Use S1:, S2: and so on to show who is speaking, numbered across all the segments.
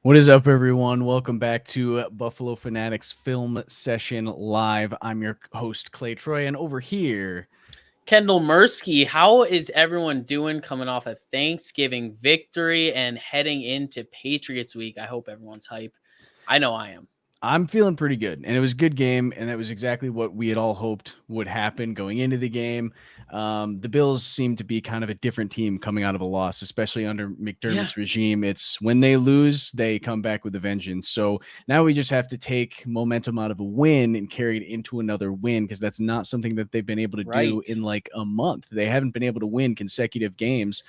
S1: What is up, everyone? Welcome back to Buffalo Fanatics Film Session Live. I'm your host, Clay Troy, and over here,
S2: Kendall Mursky. How is everyone doing coming off a Thanksgiving victory and heading into Patriots week? I hope everyone's hype. I know I am.
S1: I'm feeling pretty good, and it was a good game, and that was exactly what we had all hoped would happen going into the game. The Bills seem to be kind of a different team coming out of a loss, especially under McDermott's regime. It's when they lose, they come back with a vengeance. So now we just have to take momentum out of a win and carry it into another win, because that's not something that they've been able to do in like a month. They haven't been able to win consecutive games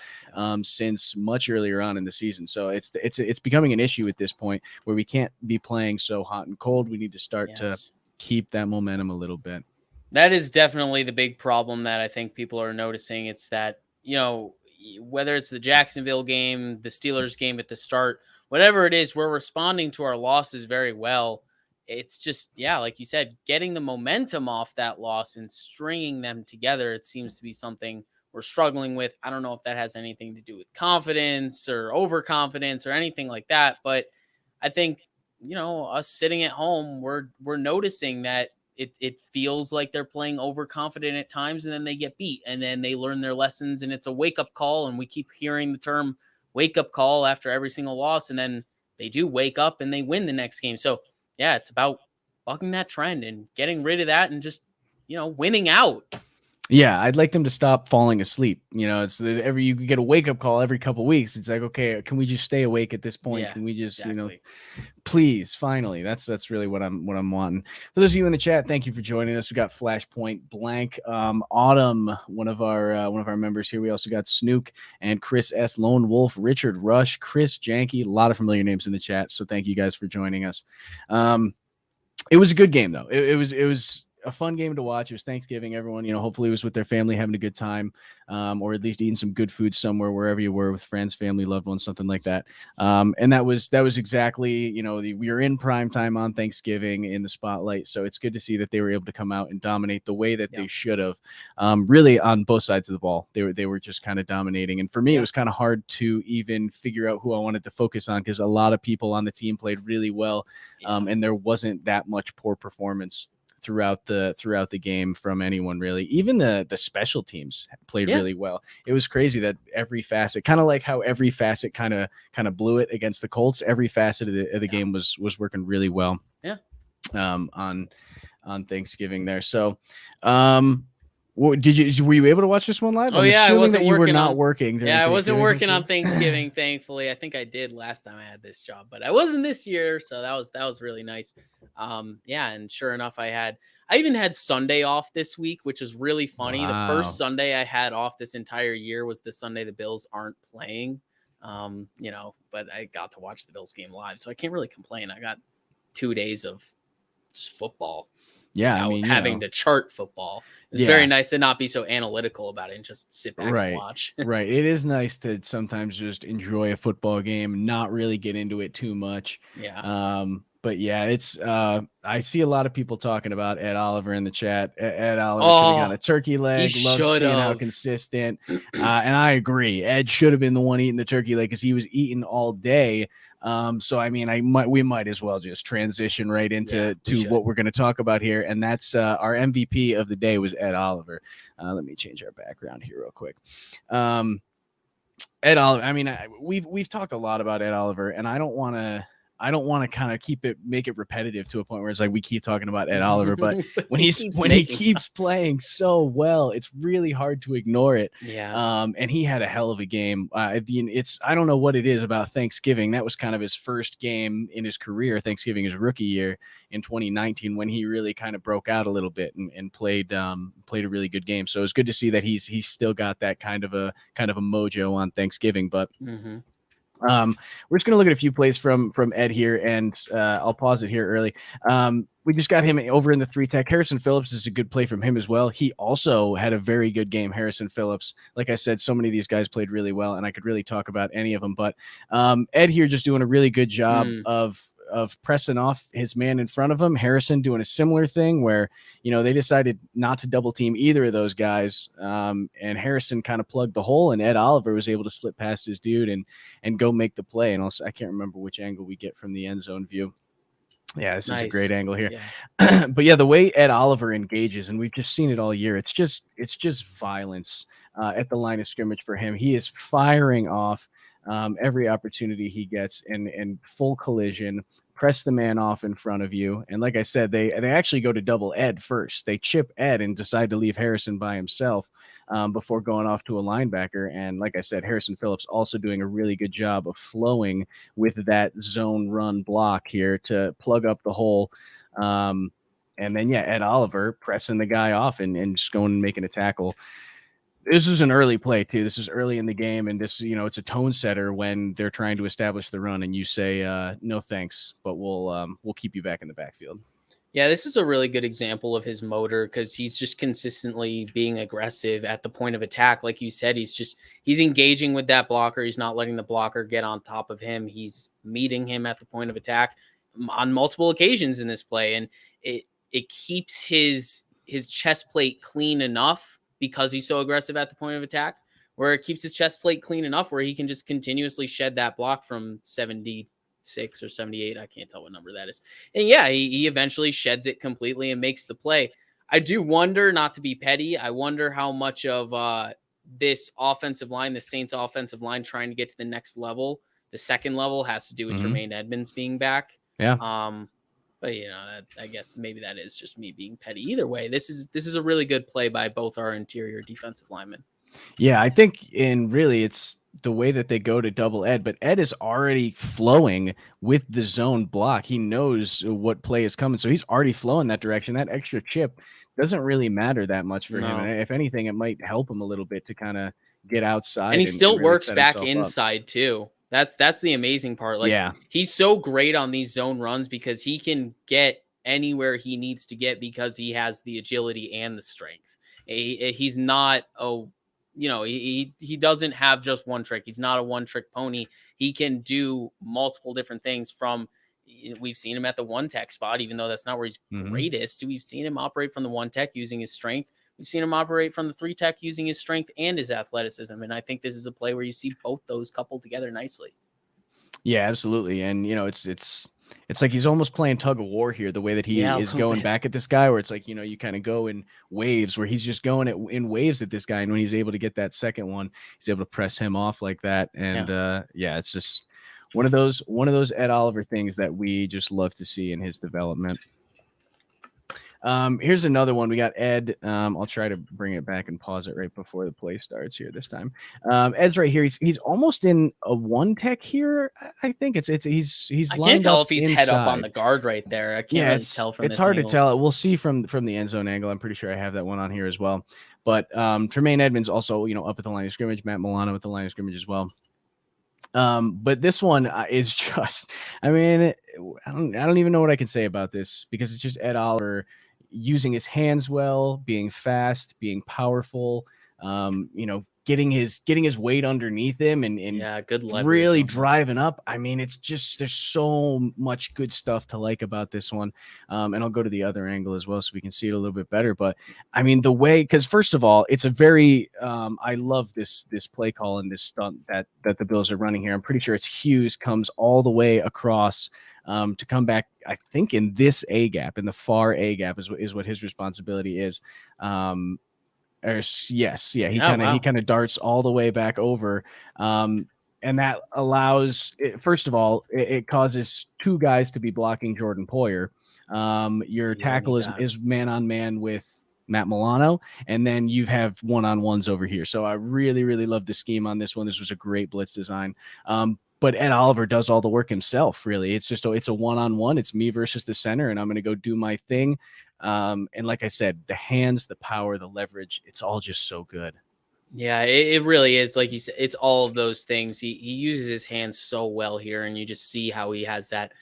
S1: since much earlier on in the season. So it's becoming an issue at this point where we can't be playing so hot and cold. We need to start to keep that momentum a little bit.
S2: That is definitely the big problem that I think people are noticing. It's that, whether it's the Jacksonville game, the Steelers game at the start, whatever it is, we're responding to our losses very well. It's just, like you said, getting the momentum off that loss and stringing them together. It seems to be something we're struggling with. I don't know if that has anything to do with confidence or overconfidence or anything like that, but I think, us sitting at home, we're noticing that it feels like they're playing overconfident at times, and then they get beat, and then they learn their lessons, and it's a wake-up call, and we keep hearing the term wake-up call after every single loss, and then they do wake up and they win the next game. So, it's about bucking that trend and getting rid of that and just, winning out.
S1: Yeah, I'd like them to stop falling asleep. It's you get a wake up call every couple of weeks. It's like, okay, can we just stay awake at this point? Can we just, please, finally? That's really what I'm wanting. For those of you in the chat, thank you for joining us. We got Flashpoint Blank, Autumn, one of our members here. We also got Snook and Chris S, Lone Wolf, Richard Rush, Chris Janky. A lot of familiar names in the chat. So thank you guys for joining us. It was a good game though. It was a fun game to watch. It was Thanksgiving. Everyone, hopefully was with their family, having a good time, or at least eating some good food somewhere, wherever you were, with friends, family, loved ones, something like that. And that was exactly, we were in prime time on Thanksgiving in the spotlight. So it's good to see that they were able to come out and dominate the way that they should have, really on both sides of the ball. They were just kind of dominating. And for me, it was kind of hard to even figure out who I wanted to focus on, because a lot of people on the team played really well. And there wasn't that much poor performance throughout the game from anyone, really. Even the special teams played really well. It was crazy that every facet, kind of like how every facet kind of blew it against the Colts, every facet of the game was working really well. On Thanksgiving there. So were you able to watch this one live?
S2: I wasn't
S1: that you were not working.
S2: I wasn't working on Thanksgiving, thankfully. I think I did last time I had this job, but I wasn't this year, so that was really nice. And sure enough, I even had Sunday off this week, which is really funny. Wow. The first Sunday I had off this entire year was the Sunday the Bills aren't playing. But I got to watch the Bills game live, so I can't really complain. I got 2 days of just football.
S1: Yeah,
S2: having to chart football. It's very nice to not be so analytical about it and just sit back and watch.
S1: Right. It is nice to sometimes just enjoy a football game, not really get into it too much. But it's I see a lot of people talking about Ed Oliver in the chat. Ed Oliver should have got a turkey leg. Love seeing how consistent. And I agree. Ed should have been the one eating the turkey leg, because he was eating all day. So we might as well just transition right into what we're going to talk about here, and that's our MVP of the day was Ed Oliver. Let me change our background here real quick. Ed Oliver. We've talked a lot about Ed Oliver, and I don't want to I don't want to kind of make it repetitive to a point where it's like we keep talking about Ed Oliver, but when he keeps playing so well, it's really hard to ignore it.
S2: Yeah.
S1: And he had a hell of a game. I don't know what it is about Thanksgiving. That was kind of his first game in his career. Thanksgiving, his rookie year in 2019, when he really kind of broke out a little bit and played a really good game. So it's good to see that he's still got that kind of a mojo on Thanksgiving, but.
S2: Mm-hmm.
S1: We're just going to look at a few plays from Ed here, and I'll pause it here early. We just got him over in the 3-tech. Harrison Phillips is a good play from him as well. He also had a very good game, Harrison Phillips. Like I said, so many of these guys played really well, and I could really talk about any of them. But Ed here just doing a really good job of pressing off his man in front of him. Harrison doing a similar thing where, they decided not to double team either of those guys. And Harrison kind of plugged the hole, and Ed Oliver was able to slip past his dude and go make the play. And I can't remember which angle we get from the end zone view. Yeah, this is a great angle here. Yeah. But yeah, the way Ed Oliver engages, and we've just seen it all year, it's just violence at the line of scrimmage for him. He is firing off every opportunity he gets and full collision, press the man off in front of you. And like I said, they actually go to double Ed first. They chip Ed and decide to leave Harrison by himself before going off to a linebacker. And like I said, Harrison Phillips also doing a really good job of flowing with that zone run block here to plug up the hole. And then, Ed Oliver pressing the guy off and just going and making a tackle. This is an early play too. This is early in the game, and this, it's a tone setter when they're trying to establish the run, and you say, "No thanks, but we'll keep you back in the backfield."
S2: Yeah, this is a really good example of his motor because he's just consistently being aggressive at the point of attack. Like you said, he's engaging with that blocker. He's not letting the blocker get on top of him. He's meeting him at the point of attack on multiple occasions in this play, and it keeps his chest plate clean enough because he's so aggressive at the point of attack, where it keeps his chest plate clean enough where he can just continuously shed that block from 76 or 78. I can't tell what number that is. And yeah, he eventually sheds it completely and makes the play. I do wonder, not to be petty, I wonder how much of this offensive line, the Saints offensive line trying to get to the next level, the second level, has to do with Tremaine Edmonds being back.
S1: Yeah.
S2: But I guess maybe that is just me being petty. Either way, this is a really good play by both our interior defensive linemen.
S1: Yeah, I think it's the way that they go to double Ed, but Ed is already flowing with the zone block. He knows what play is coming, so he's already flowing that direction. That extra chip doesn't really matter that much for him. And if anything, it might help him a little bit to kind of get outside.
S2: And he still works back inside too. That's the amazing part. Like, he's so great on these zone runs because he can get anywhere he needs to get because he has the agility and the strength. He's not he doesn't have just one trick. He's not a one-trick pony. He can do multiple different things we've seen him at the one-tech spot, even though that's not where he's greatest. We've seen him operate from the one-tech using his strength. We've seen him operate from the 3-tech using his strength and his athleticism. And I think this is a play where you see both those coupled together nicely.
S1: Yeah, absolutely. And, it's like he's almost playing tug of war here, the way that he is going back at this guy, where it's like, you kind of go in waves, where he's just going in waves at this guy. And when he's able to get that second one, he's able to press him off like that. And it's just one of those Ed Oliver things that we just love to see in his development. Here's another one. We got Ed. I'll try to bring it back and pause it right before the play starts here this time. Ed's right here. He's almost in a one-tech here. I think he's
S2: I
S1: lined
S2: can't tell
S1: up
S2: if he's
S1: inside.
S2: Head up on the guard right there. I can't really tell from
S1: it's hard to tell. We'll see from the end zone angle. I'm pretty sure I have that one on here as well. But Tremaine Edmonds also, up at the line of scrimmage. Matt Milano at the line of scrimmage as well. But this one is just, I don't even know what I can say about this, because it's just Ed Oliver using his hands well, being fast, being powerful, getting his weight underneath him and
S2: good
S1: really driving up. It's just, there's so much good stuff to like about this one. And I'll go to the other angle as well so we can see it a little bit better. But the way, because first of all, it's a very I love this play call and this stunt that the Bills are running here. I'm pretty sure it's Hughes comes all the way across to come back, I think, in this A gap, in the far A gap is what his responsibility is. He kind of darts all the way back over. and that allows, first of all, it causes two guys to be blocking Jordan Poyer. Your tackle is man on man with Matt Milano, and then you have one-on-ones over here. So I really, really love the scheme on this one. This was a great blitz design. But Ed Oliver does all the work himself, really. It's a one-on-one. It's me versus the center, and I'm going to go do my thing. And like I said, the hands, the power, the leverage, it's all just so good.
S2: Yeah, it really is. Like you said, it's all of those things. He uses his hands so well here, and you just see how he has that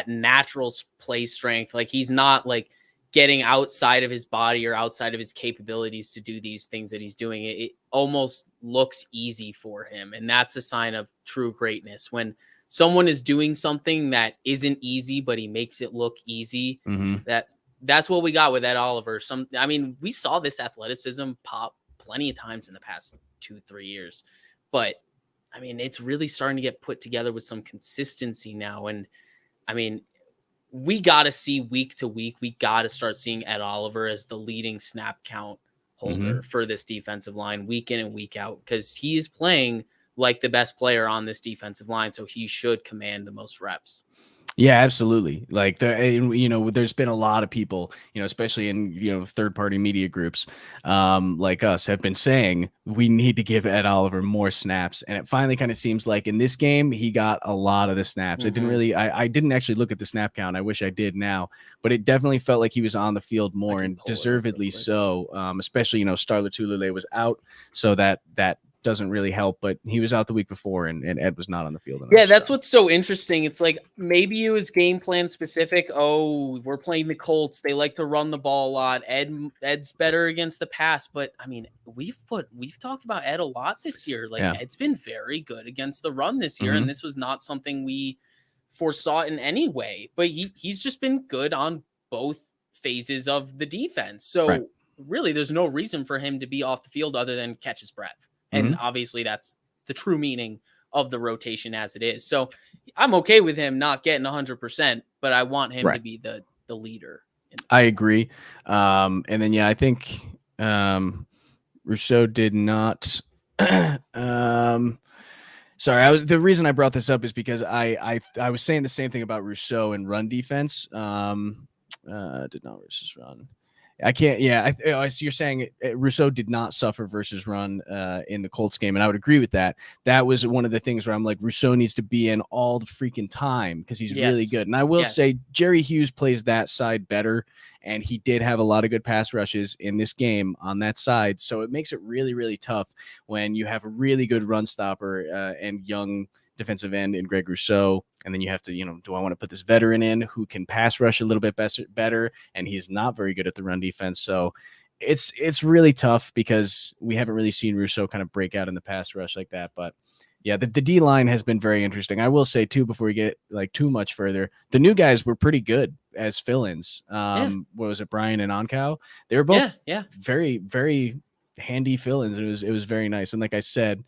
S2: natural play strength. Like he's not like getting outside of his body or outside of his capabilities to do these things that he's doing. It almost looks easy for him, and that's a sign of true greatness. When someone is doing something that isn't easy, but he makes it look easy. That's what we got with Ed Oliver. We saw this athleticism pop plenty of times in the past 2-3 years, but I mean, it's really starting to get put together with some consistency now. And I mean, we got to see week to week, we got to start seeing Ed Oliver as the leading snap count holder for this defensive line week in and week out, because he is playing like the best player on this defensive line. So he should command the most reps.
S1: Yeah, absolutely. Like there's been a lot of people, especially in, third-party media groups, like us, have been saying we need to give Ed Oliver more snaps. And it finally kind of seems like in this game, he got a lot of the snaps. I didn't actually look at the snap count. I wish I did now, but it definitely felt like he was on the field more, and deservedly so. Especially, Starler Tulule was out, so that doesn't really help, but he was out the week before, and Ed was not on the field enough.
S2: Yeah, that's what's so interesting. It's like maybe it was game plan specific. Oh, we're playing the Colts. They like to run the ball a lot. Ed's better against the pass, but I mean, we've talked about Ed a lot this year. Like Ed's been very good against the run this year, and this was not something we foresaw in any way. But he's just been good on both phases of the defense. So really, there's no reason for him to be off the field other than catch his breath. And obviously that's the true meaning of the rotation as it is. So I'm okay with him not getting 100%, but I want him to be the leader.
S1: I agree. And then, I think Rousseau did not. Sorry, the reason I brought this up is because I was saying the same thing about Rousseau and run defense. Did not versus run. I can't. Yeah, you're saying Rousseau did not suffer versus run in the Colts game, and I would agree with that. That was one of the things where I'm like, Rousseau needs to be in all the freaking time because he's really good. And I will say, Jerry Hughes plays that side better, and he did have a lot of good pass rushes in this game on that side. So it makes it really, really tough when you have a really good run stopper and young defensive end in Greg Rousseau, and then you have to, do I want to put this veteran in who can pass rush a little bit better, and he's not very good at the run defense. So it's really tough because we haven't really seen Rousseau kind of break out in the pass rush like that. But yeah, the D line has been very interesting. I will say too, before we get like too much further, the new guys were pretty good as fill-ins. What was it, Brian and Oncow? They were both very, very handy fill-ins. It was very nice. And like I said,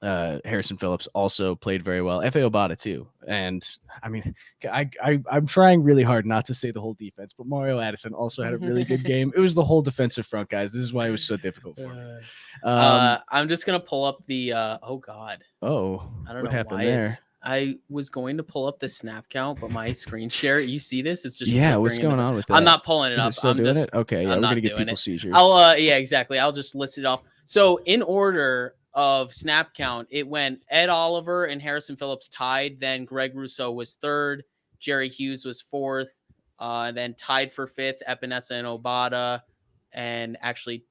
S1: Harrison Phillips also played very well. F.A. Obata too. And I mean, I'm trying really hard not to say the whole defense, but Mario Addison also had a really good game. It was the whole defensive front, guys. This is why it was so difficult for me.
S2: I'm just gonna pull up the oh god.
S1: Oh,
S2: I don't know happened why there. I was going to pull up the snap count, but my screen share, you see this? It's just
S1: what's going on with that?
S2: I'm not pulling it up.
S1: Is it still doing it? Okay, we're gonna get people seizures.
S2: Exactly. I'll just list it off. So in order of snap count, it went Ed Oliver and Harrison Phillips tied. Then Greg Rousseau was third. Jerry Hughes was fourth. Then tied for fifth, Epinesa and Obata. And actually,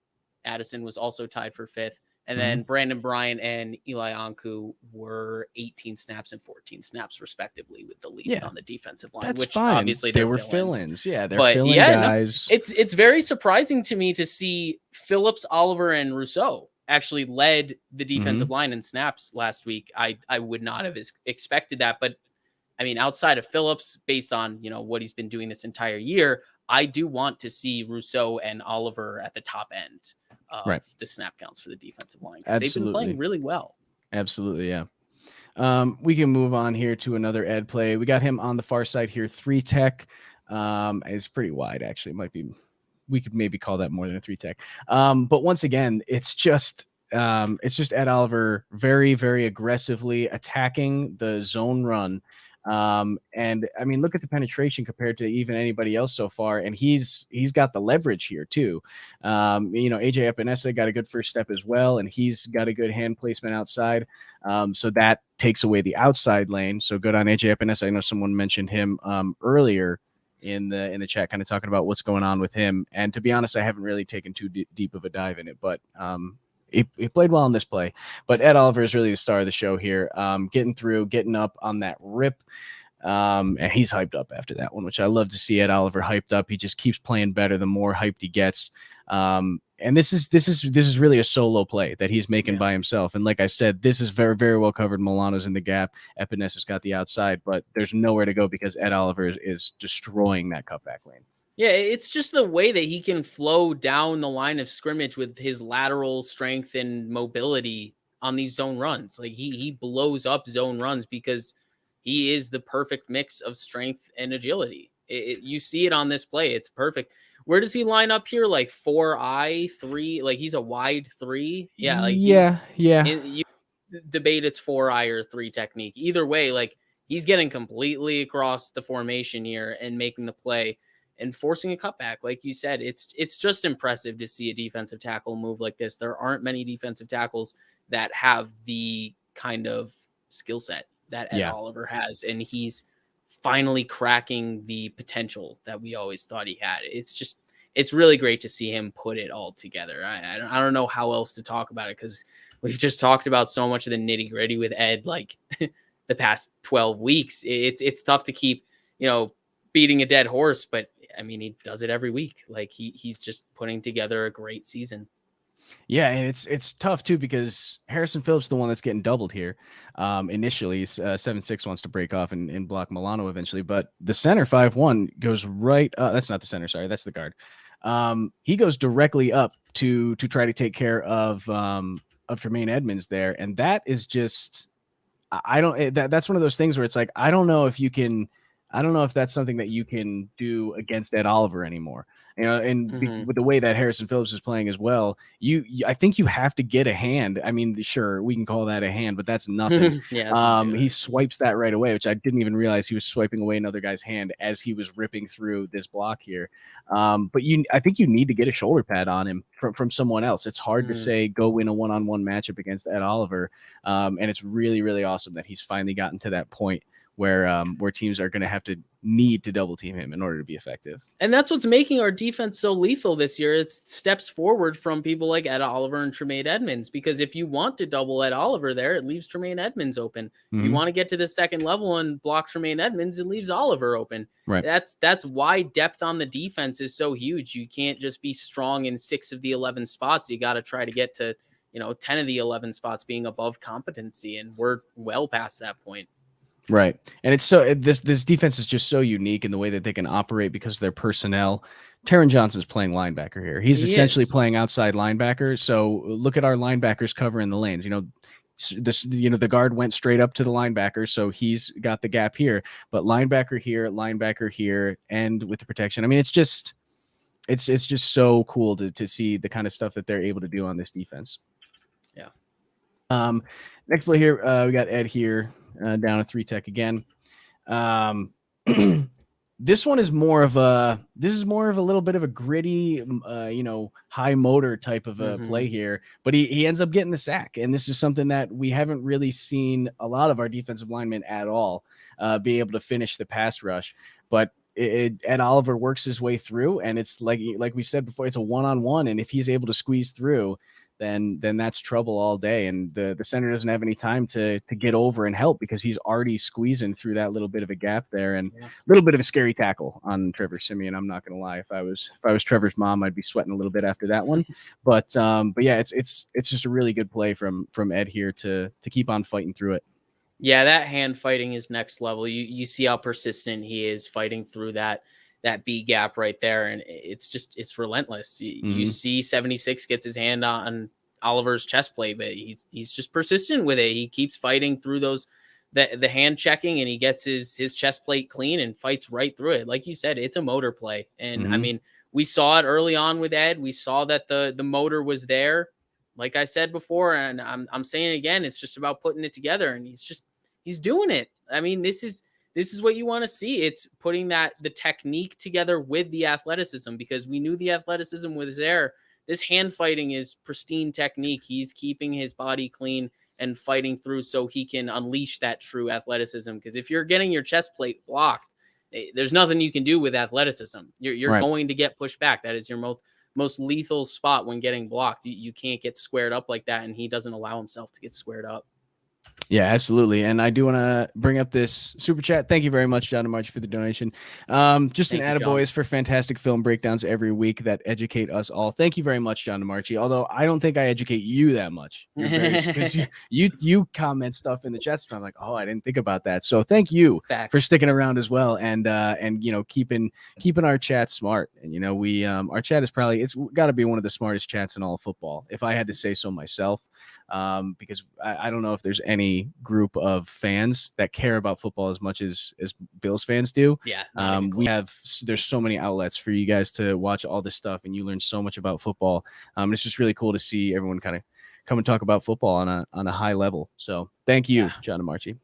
S2: Addison was also tied for fifth. And then Brandon Bryant and Eli Anku were 18 snaps and 14 snaps, respectively, with the least on the defensive line.
S1: That's
S2: which
S1: fine.
S2: Obviously
S1: they were fill-ins. Yeah, they're fill-in guys.
S2: No, it's very surprising to me to see Phillips, Oliver, and Rousseau actually led the defensive line in snaps last week. I would not have expected that. But, I mean, outside of Phillips, based on, what he's been doing this entire year, I do want to see Rousseau and Oliver at the top end of the snap counts for the defensive line, because they've been playing really well.
S1: Absolutely, yeah. We can move on here to another Ed play. We got him on the far side here, 3 tech. It's pretty wide, actually. It might be, we could maybe call that more than a 3 tech. But once again, it's just it's just Ed Oliver very, very aggressively attacking the zone run. And I mean, look at the penetration compared to even anybody else so far, and he's got the leverage here too. AJ Epinesa got a good first step as well, and he's got a good hand placement outside. So that takes away the outside lane. So good on AJ Epinesa. I know someone mentioned him earlier in the chat, kind of talking about what's going on with him. And to be honest, I haven't really taken too deep of a dive in it, but he played well in this play. But Ed Oliver is really the star of the show here, getting through, getting up on that rip. And he's hyped up after that one, which I love to see Ed Oliver hyped up. He just keeps playing better the more hyped he gets. And this is really a solo play that he's making by himself. And like I said, this is very, very well covered. Milano's in the gap. Epinesa's got the outside, but there's nowhere to go because Ed Oliver is destroying that cutback lane.
S2: Yeah, it's just the way that he can flow down the line of scrimmage with his lateral strength and mobility on these zone runs. Like he blows up zone runs because he is the perfect mix of strength and agility. You see it on this play. It's perfect. Where does he line up here? Like 4I 3, like he's a wide 3. Yeah, like
S1: yeah.
S2: You debate it's 4I or 3 technique. Either way, like he's getting completely across the formation here and making the play and forcing a cutback. Like you said, it's just impressive to see a defensive tackle move like this. There aren't many defensive tackles that have the kind of skill set that Ed Oliver has, and he's finally cracking the potential that we always thought he had. It's really great to see him put it all together. I don't know how else to talk about it, because we've just talked about so much of the nitty gritty with Ed, like the past 12 weeks. It's tough to keep, beating a dead horse, but I mean, he does it every week. Like he's just putting together a great season.
S1: Yeah, and it's tough too because Harrison Phillips, the one that's getting doubled here. Initially, 7-6 wants to break off and block Milano eventually, but the center 5-1 goes right. That's not the center. Sorry, that's the guard. He goes directly up to try to take care of Tremaine Edmonds there, and that is just that's one of those things where it's like I don't know if that's something that you can do against Ed Oliver anymore. With the way that Harrison Phillips is playing as well, I think you have to get a hand. I mean, sure, we can call that a hand, but that's nothing. He swipes that right away, which I didn't even realize he was swiping away another guy's hand as he was ripping through this block here. But I think you need to get a shoulder pad on him from someone else. It's hard to say go win a one-on-one matchup against Ed Oliver, and it's really, really awesome that he's finally gotten to that point where teams are going to have to need to double team him in order to be effective.
S2: And that's what's making our defense so lethal this year. It's steps forward from people like Ed Oliver and Tremaine Edmonds, because if you want to double Ed Oliver there, it leaves Tremaine Edmonds open. If you want to get to the second level and block Tremaine Edmonds, it leaves Oliver open.
S1: Right.
S2: That's why depth on the defense is so huge. You can't just be strong in 6 of the 11 spots. You got to try to get to 10 of the 11 spots being above competency, and we're well past that point.
S1: Right. And it's so this defense is just so unique in the way that they can operate because of their personnel. Taron Johnson's playing linebacker here. He's essentially playing outside linebacker. So look at our linebackers covering the lanes. The guard went straight up to the linebacker, so he's got the gap here. But linebacker here, and with the protection. I mean, it's just so cool to see the kind of stuff that they're able to do on this defense.
S2: Yeah.
S1: Next play here, we got Ed here. Down a 3-tech again. This one is more of a little bit of a gritty, high motor type of a play here, but he ends up getting the sack. And this is something that we haven't really seen a lot of our defensive linemen at all be able to finish the pass rush. But Ed Oliver works his way through, and it's like we said before, it's a one-on-one. And if he's able to squeeze through, then that's trouble all day. And the center doesn't have any time to get over and help because he's already squeezing through that little bit of a gap there. And a little bit of a scary tackle on Trevor Siemian. I'm not going to lie. If I was Trevor's mom, I'd be sweating a little bit after that one. But yeah, it's just a really good play from Ed here to keep on fighting through it.
S2: Yeah, that hand fighting is next level. You see how persistent he is fighting through that B gap right there, and it's relentless. You see 76 gets his hand on Oliver's chest plate, but he's just persistent with it. He keeps fighting through the hand checking, and he gets his chest plate clean and fights right through it. Like you said, it's a motor play, and I mean, we saw it early on with Ed. We saw that the motor was there. like I said before, and I'm saying it again, it's just about putting it together, and he's doing it. I mean, this is what you want to see. It's putting the technique together with the athleticism, because we knew the athleticism was there. This hand fighting is pristine technique. He's keeping his body clean and fighting through so he can unleash that true athleticism. Because if you're getting your chest plate blocked, there's nothing you can do with athleticism. You're going to get pushed back. That is your most lethal spot when getting blocked. You can't get squared up like that, and he doesn't allow himself to get squared up.
S1: Yeah, absolutely. And I do want to bring up this super chat. Thank you very much, John and March, for the donation. Just
S2: Thank
S1: an
S2: you,
S1: attaboys for fantastic film breakdowns every week that educate us all. Thank you very much, John and Marchie. Although I don't think I educate you that much, because you comment stuff in the chat. So I'm like, oh, I didn't think about that. So thank you for sticking around as well, and keeping our chat smart. And we our chat is it's got to be one of the smartest chats in all of football, if I had to say so myself. Because I don't know if there's any group of fans that care about football as much as Bills fans do.
S2: Yeah.
S1: There's so many outlets for you guys to watch all this stuff, and you learn so much about football. It's just really cool to see everyone kind of come and talk about football on a high level. So thank you, John and Marchie.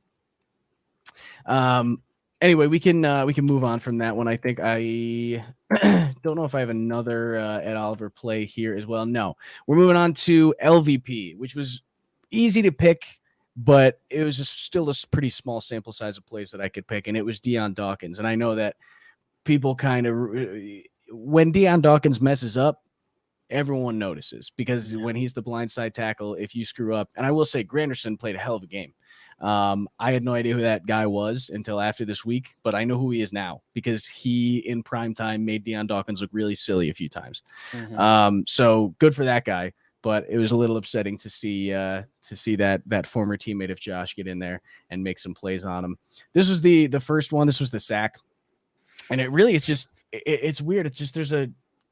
S1: Anyway, we can move on from that one. I think I don't know if I have another Ed Oliver play here as well. No, we're moving on to LVP, which was easy to pick, but it was just still a pretty small sample size of plays that I could pick, and it was Dion Dawkins. And I know that people when Dion Dawkins messes up, everyone notices, because when he's the blindside tackle, if you screw up, and I will say Granderson played a hell of a game. I had no idea who that guy was until after this week, but I know who he is now, because he in prime time made Dion Dawkins look really silly a few times. So good for that guy, but it was a little upsetting to see that former teammate of Josh get in there and make some plays on him. This was the first one. This was the sack, and it really it's weird. It's just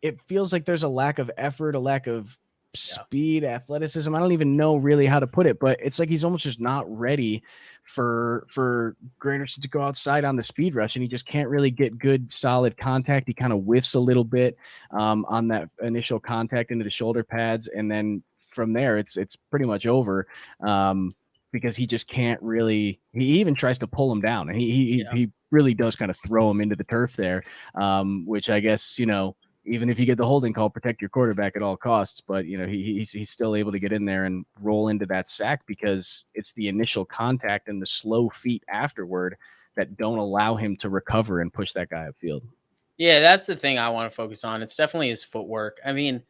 S1: it feels like there's a lack of effort, a lack of speed, athleticism. I don't even know really how to put it, but it's like he's almost just not ready for Granderson to go outside on the speed rush, and he just can't really get good solid contact. He kind of whiffs a little bit on that initial contact into the shoulder pads, and then from there it's pretty much over, because he just can't really. He even tries to pull him down, and he really does kind of throw him into the turf there, which I guess even if you get the holding call, protect your quarterback at all costs. But he's still able to get in there and roll into that sack, because it's the initial contact and the slow feet afterward that don't allow him to recover and push that guy upfield.
S2: Yeah, that's the thing I want to focus on. It's definitely his footwork. I mean,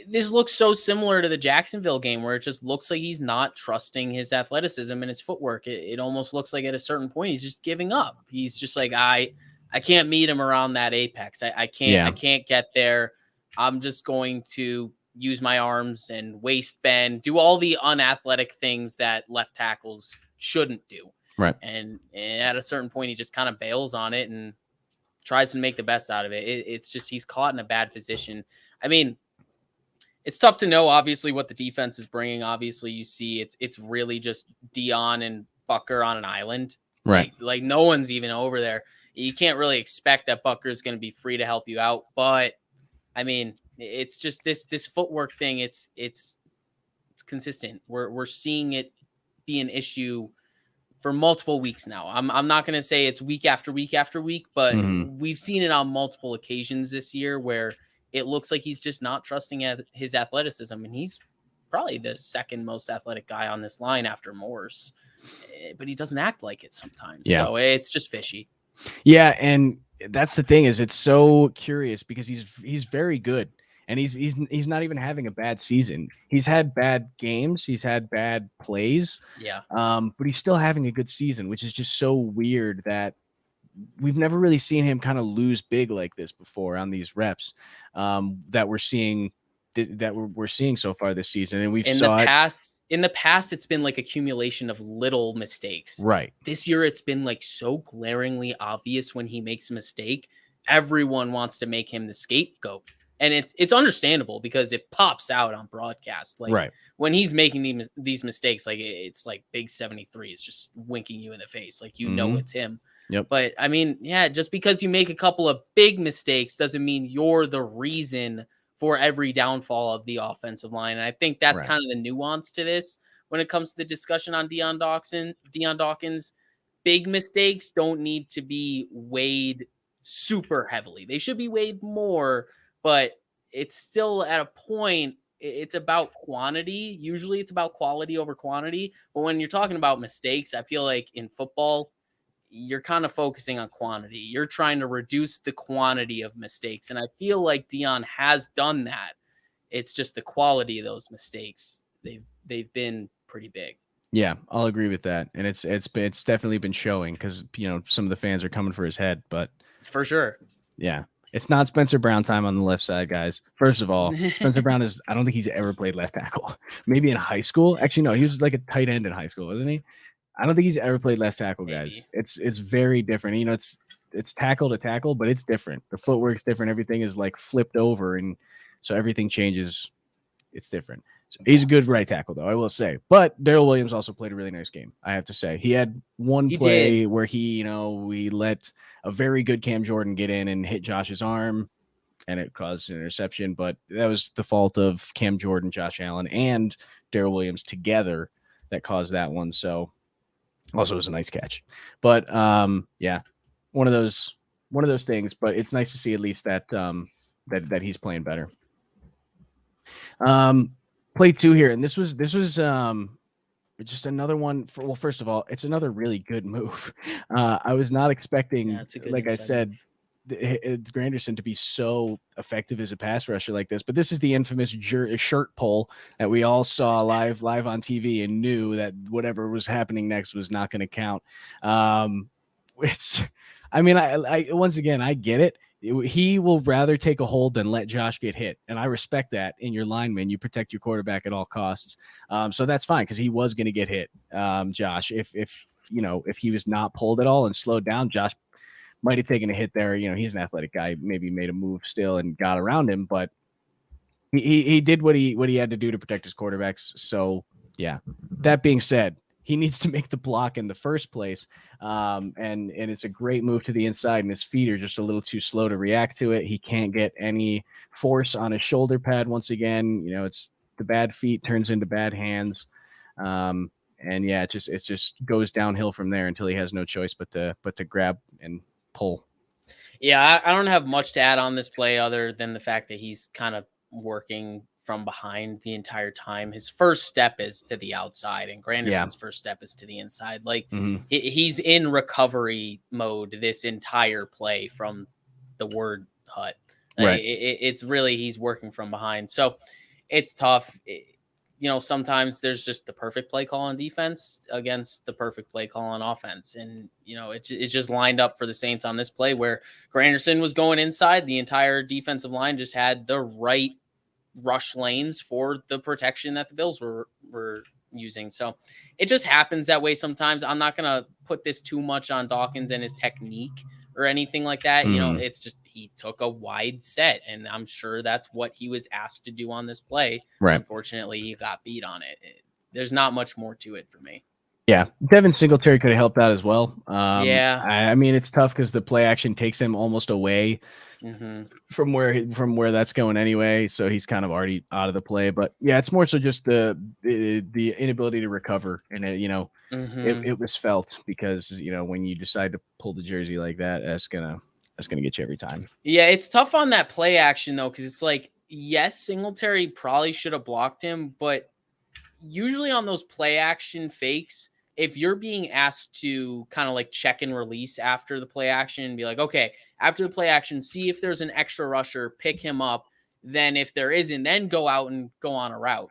S2: this looks so similar to the Jacksonville game, where it just looks like he's not trusting his athleticism and his footwork. It almost looks like at a certain point he's just giving up. He's just like, I can't meet him around that apex. I can't get there. I'm just going to use my arms and waist bend, do all the unathletic things that left tackles shouldn't do.
S1: Right.
S2: And at a certain point, he just kind of bails on it and tries to make the best out of it. It's just, he's caught in a bad position. I mean, it's tough to know, obviously, what the defense is bringing. Obviously, you see it's really just Dion and Bucker on an island.
S1: Right.
S2: Like no one's even over there. You can't really expect that Bucker is going to be free to help you out. But I mean, it's just this footwork thing. It's consistent. We're seeing it be an issue for multiple weeks now. I'm not going to say it's week after week after week, but we've seen it on multiple occasions this year where it looks like he's just not trusting his athleticism, and he's probably the second most athletic guy on this line after Morse, but he doesn't act like it sometimes.
S1: Yeah.
S2: So it's just fishy.
S1: Yeah, and that's the thing, is it's so curious, because he's very good, and he's not even having a bad season. He's had bad games, he's had bad plays, but he's still having a good season, which is just so weird that we've never really seen him kind of lose big like this before on these reps that we're seeing so far this season. And
S2: in the past, it's been like accumulation of little mistakes.
S1: Right.
S2: This year, it's been like so glaringly obvious when he makes a mistake. Everyone wants to make him the scapegoat. And it's understandable, because it pops out on broadcast. Like when he's making these mistakes, like it's like Big 73 is just winking you in the face. Like, know it's him.
S1: Yep.
S2: But I mean, just because you make a couple of big mistakes doesn't mean you're the reason for every downfall of the offensive line. And I think that's kind of the nuance to this when it comes to the discussion on Dion Dawkins. Big mistakes don't need to be weighed super heavily. They should be weighed more, but it's still at a point, it's about quantity. Usually it's about quality over quantity. But when you're talking about mistakes, I feel like in football, you're kind of focusing on quantity. You're trying to reduce the quantity of mistakes. And I feel like Dion has done that. It's just the quality of those mistakes. They've been pretty big.
S1: Yeah, I'll agree with that. And it's definitely been showing because, some of the fans are coming for his head, but
S2: for sure.
S1: Yeah. It's not Spencer Brown time on the left side, guys. First of all, Spencer Brown I don't think he's ever played left tackle. Maybe in high school. Actually, no, he was like a tight end in high school, wasn't he? I don't think he's ever played left tackle, guys. It's very different. It's tackle to tackle, but it's different. The footwork's different. Everything is like flipped over, and so everything changes. It's different. So he's a good right tackle, though, I will say. But Darrell Williams also played a really nice game, I have to say. He had one play where we let a very good Cam Jordan get in and hit Josh's arm, and it caused an interception. But that was the fault of Cam Jordan, Josh Allen, and Darrell Williams together that caused that one. So also it was a nice catch. But yeah, one of those things. But it's nice to see at least that that he's playing better. Play 2 here, and this was just another one. First of all, it's another really good move. I was not expecting, like I said, Granderson to be so effective as a pass rusher like this. But this is the infamous shirt pull that we all saw live on TV and knew that whatever was happening next was not going to count. I once again, I get it. He will rather take a hold than let Josh get hit. And I respect that in your lineman. You protect your quarterback at all costs. So that's fine because he was going to get hit, Josh. If he was not pulled at all and slowed down, Josh might have taken a hit there. He's an athletic guy, maybe made a move still and got around him, but he did what he had to do to protect his quarterbacks. So yeah, that being said, he needs to make the block in the first place. And it's a great move to the inside, and his feet are just a little too slow to react to it. He can't get any force on his shoulder pad. Once again, it's the bad feet turns into bad hands. And yeah, it just goes downhill from there until he has no choice but to grab and pull.
S2: Yeah, I don't have much to add on this play other than the fact that he's kind of working from behind the entire time. His first step is to the outside, and Granderson's first step is to the inside. Like he's in recovery mode this entire play from the word hut. Right. It's really, he's working from behind. So it's tough. Sometimes there's just the perfect play call on defense against the perfect play call on offense. And, it's just lined up for the Saints on this play where Granderson was going inside. The entire defensive line just had the right rush lanes for the protection that the Bills were using. So it just happens that way sometimes. I'm not going to put this too much on Dawkins and his technique or anything like that. It's just, he took a wide set, and I'm sure that's what he was asked to do on this play. Right. Unfortunately, he got beat on it. There's not much more to it for me.
S1: Yeah, Devin Singletary could have helped out as well.
S2: Yeah,
S1: I mean, it's tough because the play action takes him almost away from where that's going anyway. So he's kind of already out of the play. But yeah, it's more so just the inability to recover, and it was felt because when you decide to pull the jersey like that, that's gonna get you every time.
S2: Yeah, it's tough on that play action though, because it's like, yes, Singletary probably should have blocked him, but usually on those play action fakes, if you're being asked to kind of like check and release after the play action and be like, okay, after the play action, see if there's an extra rusher, pick him up. Then if there isn't, then go out and go on a route.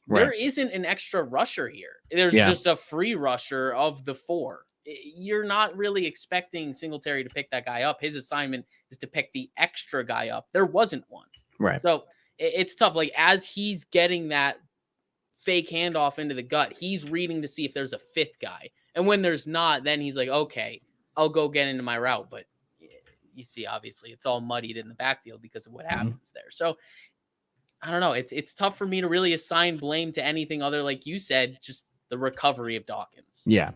S2: Right. There isn't an extra rusher here. There's just a free rusher of the 4. You're not really expecting Singletary to pick that guy up. His assignment is to pick the extra guy up. There wasn't one.
S1: Right.
S2: So it's tough. Like, as he's getting that fake handoff into the gut, he's reading to see if there's a 5th guy. And when there's not, then he's like, okay, I'll go get into my route. But you see, obviously, it's all muddied in the backfield because of what happens there. So I don't know. It's tough for me to really assign blame to anything other, like you said, just the recovery of Dawkins.
S1: Yeah.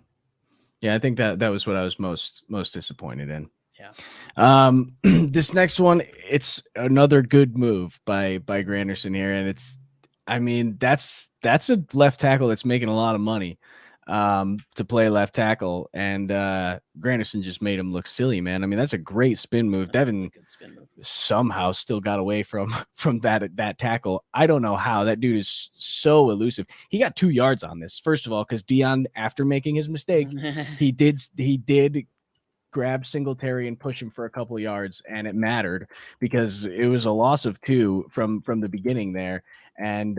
S1: Yeah, I think that was what I was most disappointed in.
S2: Yeah.
S1: This next one, it's another good move by Granderson here, and I mean, that's a left tackle that's making a lot of money to play left tackle, and Granderson just made him look silly, man. I mean, that's a great spin move.
S2: That's
S1: Devin
S2: a really good spin move.
S1: Somehow still got away from that tackle. I don't know how. That dude is so elusive. He got 2 yards on this, first of all, because Dion, after making his mistake, he did grab Singletary and push him for a couple of yards, and it mattered because it was a loss of 2 from the beginning there. And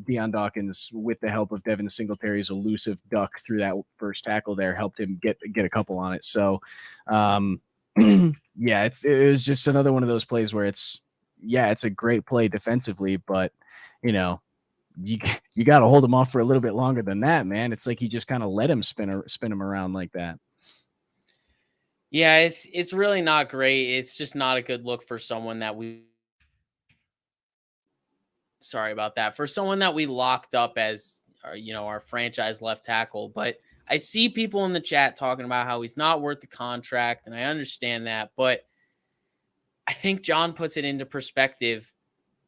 S1: Dion Dawkins, with the help of Devin Singletary's elusive duck through that first tackle there, helped him get a couple on it. So yeah, it was just another one of those plays where it's a great play defensively, but you got to hold him off for a little bit longer than that, man. It's like he just kind of let him spin him around like that.
S2: Yeah, it's really not great. It's just not a good look for someone that sorry about that. For someone that we locked up as our franchise left tackle, but I see people in the chat talking about how he's not worth the contract, and I understand that, but I think John puts it into perspective.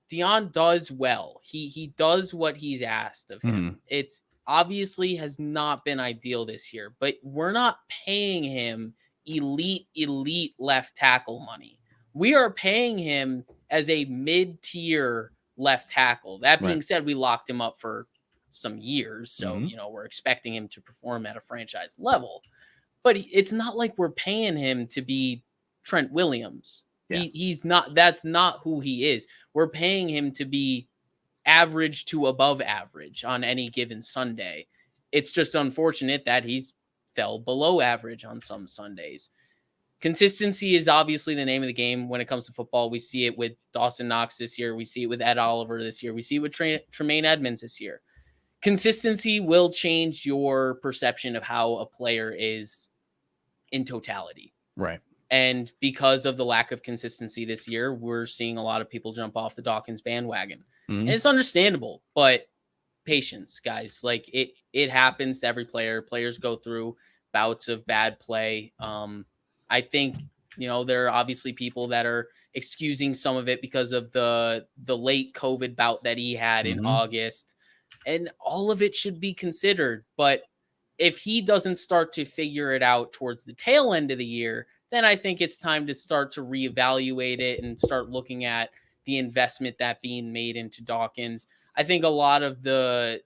S2: Dion does well. He does what he's asked of him.
S1: Mm-hmm.
S2: It's obviously has not been ideal this year, but we're not paying him elite left tackle money. We are paying him as a mid-tier left tackle. That being said, we locked him up for some years, so we're expecting him to perform at a franchise level. But it's not like we're paying him to be Trent Williams. Yeah. He's not. That's not who he is. We're paying him to be average to above average on any given Sunday. It's just unfortunate that he's fell below average on some Sundays. Consistency is obviously the name of the game when it comes to football. We see it with Dawson Knox this year. We see it with Ed Oliver this year. We see it with Tremaine Edmonds this year. Consistency will change your perception of how a player is in totality.
S1: Right.
S2: And because of the lack of consistency this year, we're seeing a lot of people jump off the Dawkins bandwagon. Mm-hmm. And it's understandable, but patience, guys. Like it happens to every player. Players go through bouts of bad play. I think, there are obviously people that are excusing some of it because of the late COVID bout that he had in August. And all of it should be considered. But if he doesn't start to figure it out towards the tail end of the year, then I think it's time to start to reevaluate it and start looking at the investment that being made into Dawkins. I think a lot of the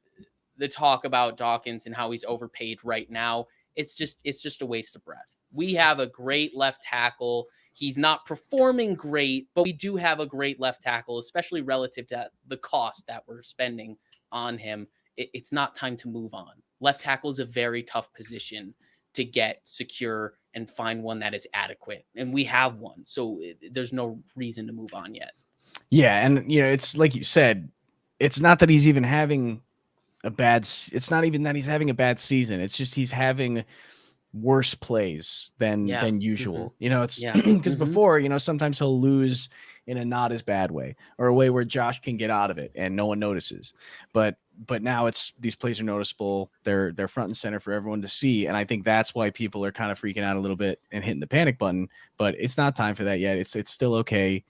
S2: talk about Dawkins and how he's overpaid right now, it's just a waste of breath. We have a great left tackle. He's not performing great, but we do have a great left tackle, especially relative to the cost that we're spending on him. It's not time to move on. Left tackle is a very tough position to get secure and find one that is adequate. And we have one. So there's no reason to move on yet.
S1: Yeah. And, it's like you said, it's not that he's even having it's not even that he's having a bad season. It's just he's having worse plays than usual. It's because before, sometimes he'll lose in a not as bad way or a way where Josh can get out of it and no one notices. But now these plays are noticeable. They're front and center for everyone to see. And I think that's why people are kind of freaking out a little bit and hitting the panic button, but it's not time for that yet. It's still okay.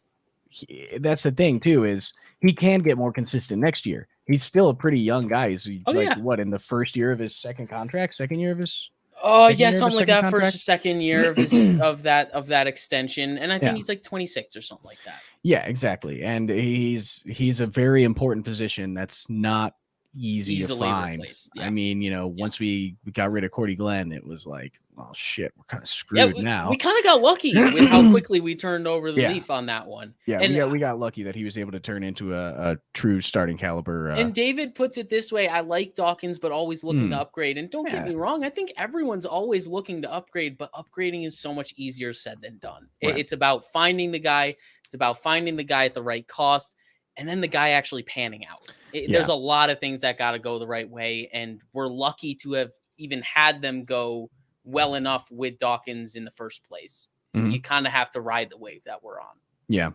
S1: That's the thing too, is he can get more consistent next year. He's still a pretty young guy. He's what, in the first year of his second year of his
S2: something like that. Contract? First or second year of his of that extension, and I think he's like 26 or something like that.
S1: Yeah, exactly. And he's a very important position that's not easily to find. Yeah. I mean, once we got rid of Cordy Glenn, it was like, well, shit, we're kind of screwed now.
S2: We kind of got lucky with how quickly we turned over the leaf on that one.
S1: Yeah, and we got lucky that he was able to turn into a true starting caliber.
S2: And David puts it this way: I like Dawkins, but always looking to upgrade. And don't get me wrong, I think everyone's always looking to upgrade, but upgrading is so much easier said than done. Right. It's about finding the guy. It's about finding the guy at the right cost, and then the guy actually panning out. There's a lot of things that got to go the right way, and we're lucky to have even had them go well enough with Dawkins in the first place. You kind of have to ride the wave that we're on.
S1: Yeah.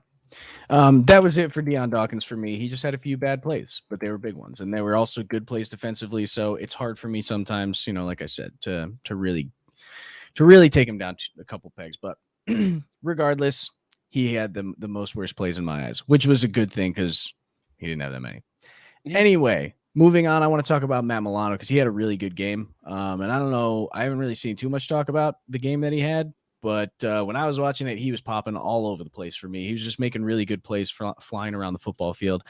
S1: That was it for Dion Dawkins for me. He just had a few bad plays, but they were big ones, and they were also good plays defensively. So it's hard for me sometimes, like I said, to really take him down to a couple pegs. But regardless, he had the most worst plays in my eyes, which was a good thing because he didn't have that many. Yeah. Anyway, moving on, I want to talk about Matt Milano because he had a really good game. And I don't know, I haven't really seen too much talk about the game that he had, but when I was watching it, he was popping all over the place for me. He was just making really good plays flying around the football field.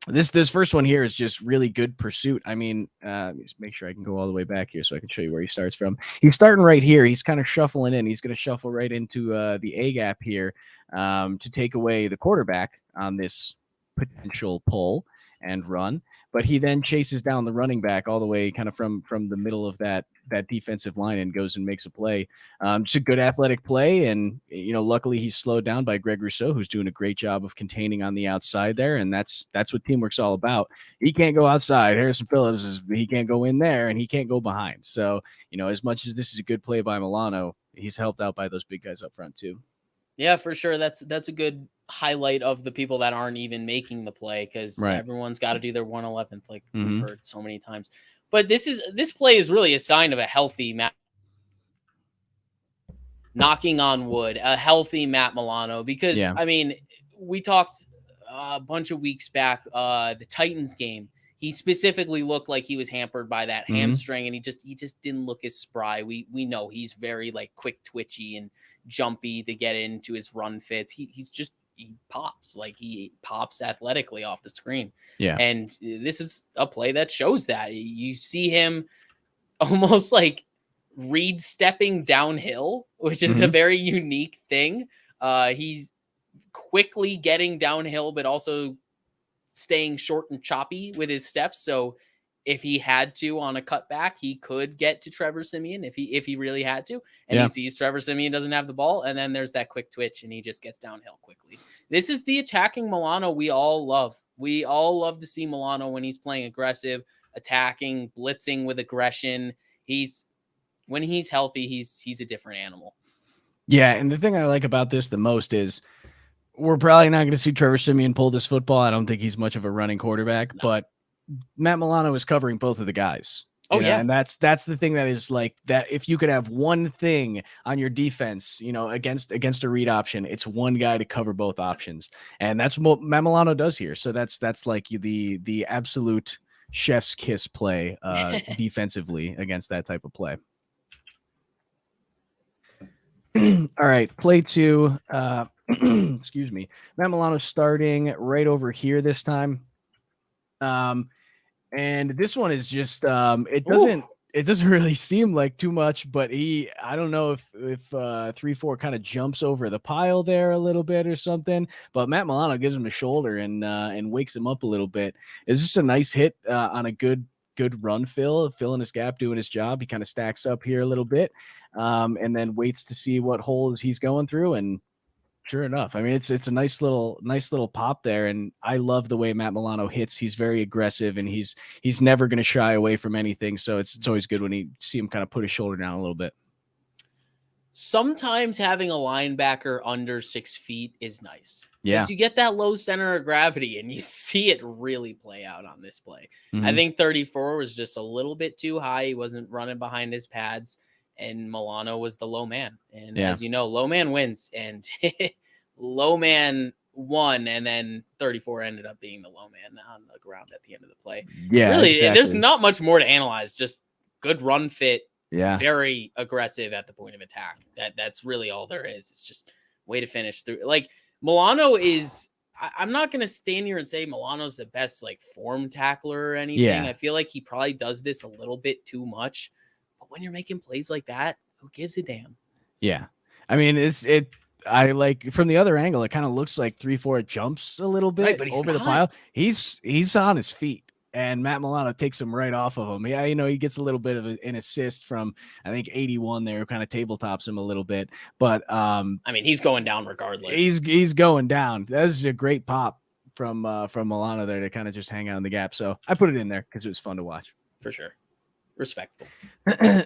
S1: This first one here is just really good pursuit. I mean, let me just make sure I can go all the way back here so I can show you where he starts from. He's starting right here. He's kind of shuffling in. He's going to shuffle right into the A gap here to take away the quarterback on this potential pull and run. But he then chases down the running back all the way kind of from the middle of that defensive line and goes and makes a play. Just a good athletic play. And, luckily he's slowed down by Greg Rousseau, who's doing a great job of containing on the outside there. And that's what teamwork's all about. He can't go outside. Harrison Phillips, he can't go in there and he can't go behind. So, as much as this is a good play by Milano, he's helped out by those big guys up front too.
S2: Yeah, for sure. That's a good highlight of the people that aren't even making the play because everyone's got to do their 111th, like we've heard so many times. But this play is really a sign of a healthy Matt. Knocking on wood, a healthy Matt Milano because I mean, we talked a bunch of weeks back, the Titans game. He specifically looked like he was hampered by that hamstring, and he just didn't look as spry. We know he's very like quick twitchy and jumpy to get into his run fits. He pops athletically off the screen.
S1: Yeah.
S2: And this is a play that shows that. You see him almost like Reed stepping downhill, which is a very unique thing. He's quickly getting downhill, but also staying short and choppy with his steps. So if he had to on a cutback, he could get to Trevor Siemian if he really had to. And he sees Trevor Siemian doesn't have the ball, and then there's that quick twitch, and he just gets downhill quickly. This is the attacking Milano we all love. We all love to see Milano when he's playing aggressive, attacking, blitzing with aggression. When he's healthy, he's a different animal.
S1: Yeah, and the thing I like about this the most is we're probably not going to see Trevor Siemian pull this football. I don't think he's much of a running quarterback, but Matt Milano is covering both of the guys. And that's the thing that is like that. If you could have one thing on your defense, against a read option, it's one guy to cover both options, and that's what Matt Milano does here. So that's like the absolute chef's kiss play defensively against that type of play. All right, play 2. Excuse me. Matt Milano starting right over here this time. And this one is just it doesn't really seem like too much, but I don't know if 3-4 kind of jumps over the pile there a little bit or something, but Matt Milano gives him a shoulder and wakes him up a little bit. It's just a nice hit on a good run filling his gap, doing his job. He kind of stacks up here a little bit and then waits to see what holes he's going through, and sure enough, I mean, it's a nice little pop there, and I love the way Matt Milano hits. He's very aggressive, and he's never going to shy away from anything. So it's always good when you see him kind of put his shoulder down a little bit.
S2: Sometimes having a linebacker under 6 feet is nice.
S1: Yeah,
S2: you get that low center of gravity, and you see it really play out on this play. I think 34 was just a little bit too high. He wasn't running behind his pads. And Milano was the low man. And as you know, low man wins. And low man won. And then 34 ended up being the low man on the ground at the end of the play.
S1: Yeah,
S2: really,
S1: exactly.
S2: There's not much more to analyze. Just good run fit.
S1: Yeah.
S2: Very aggressive at the point of attack. That's really all there is. It's just way to finish through. Like Milano is, I'm not going to stand here and say Milano's the best like form tackler or anything.
S1: Yeah.
S2: I feel like he probably does this a little bit too much. When you're making plays like that, who gives a damn?
S1: Yeah. I mean, I like from the other angle, it kind of looks like 3-4 jumps a little bit
S2: but
S1: over the pile. He's on his feet, and Matt Milano takes him right off of him. Yeah, he gets a little bit of an assist from, I think 81 there, kind of tabletops him a little bit. But
S2: I mean, he's going down regardless.
S1: He's going down. That's a great pop from Milano there to kind of just hang out in the gap. So I put it in there because it was fun to watch.
S2: For sure. Respectable.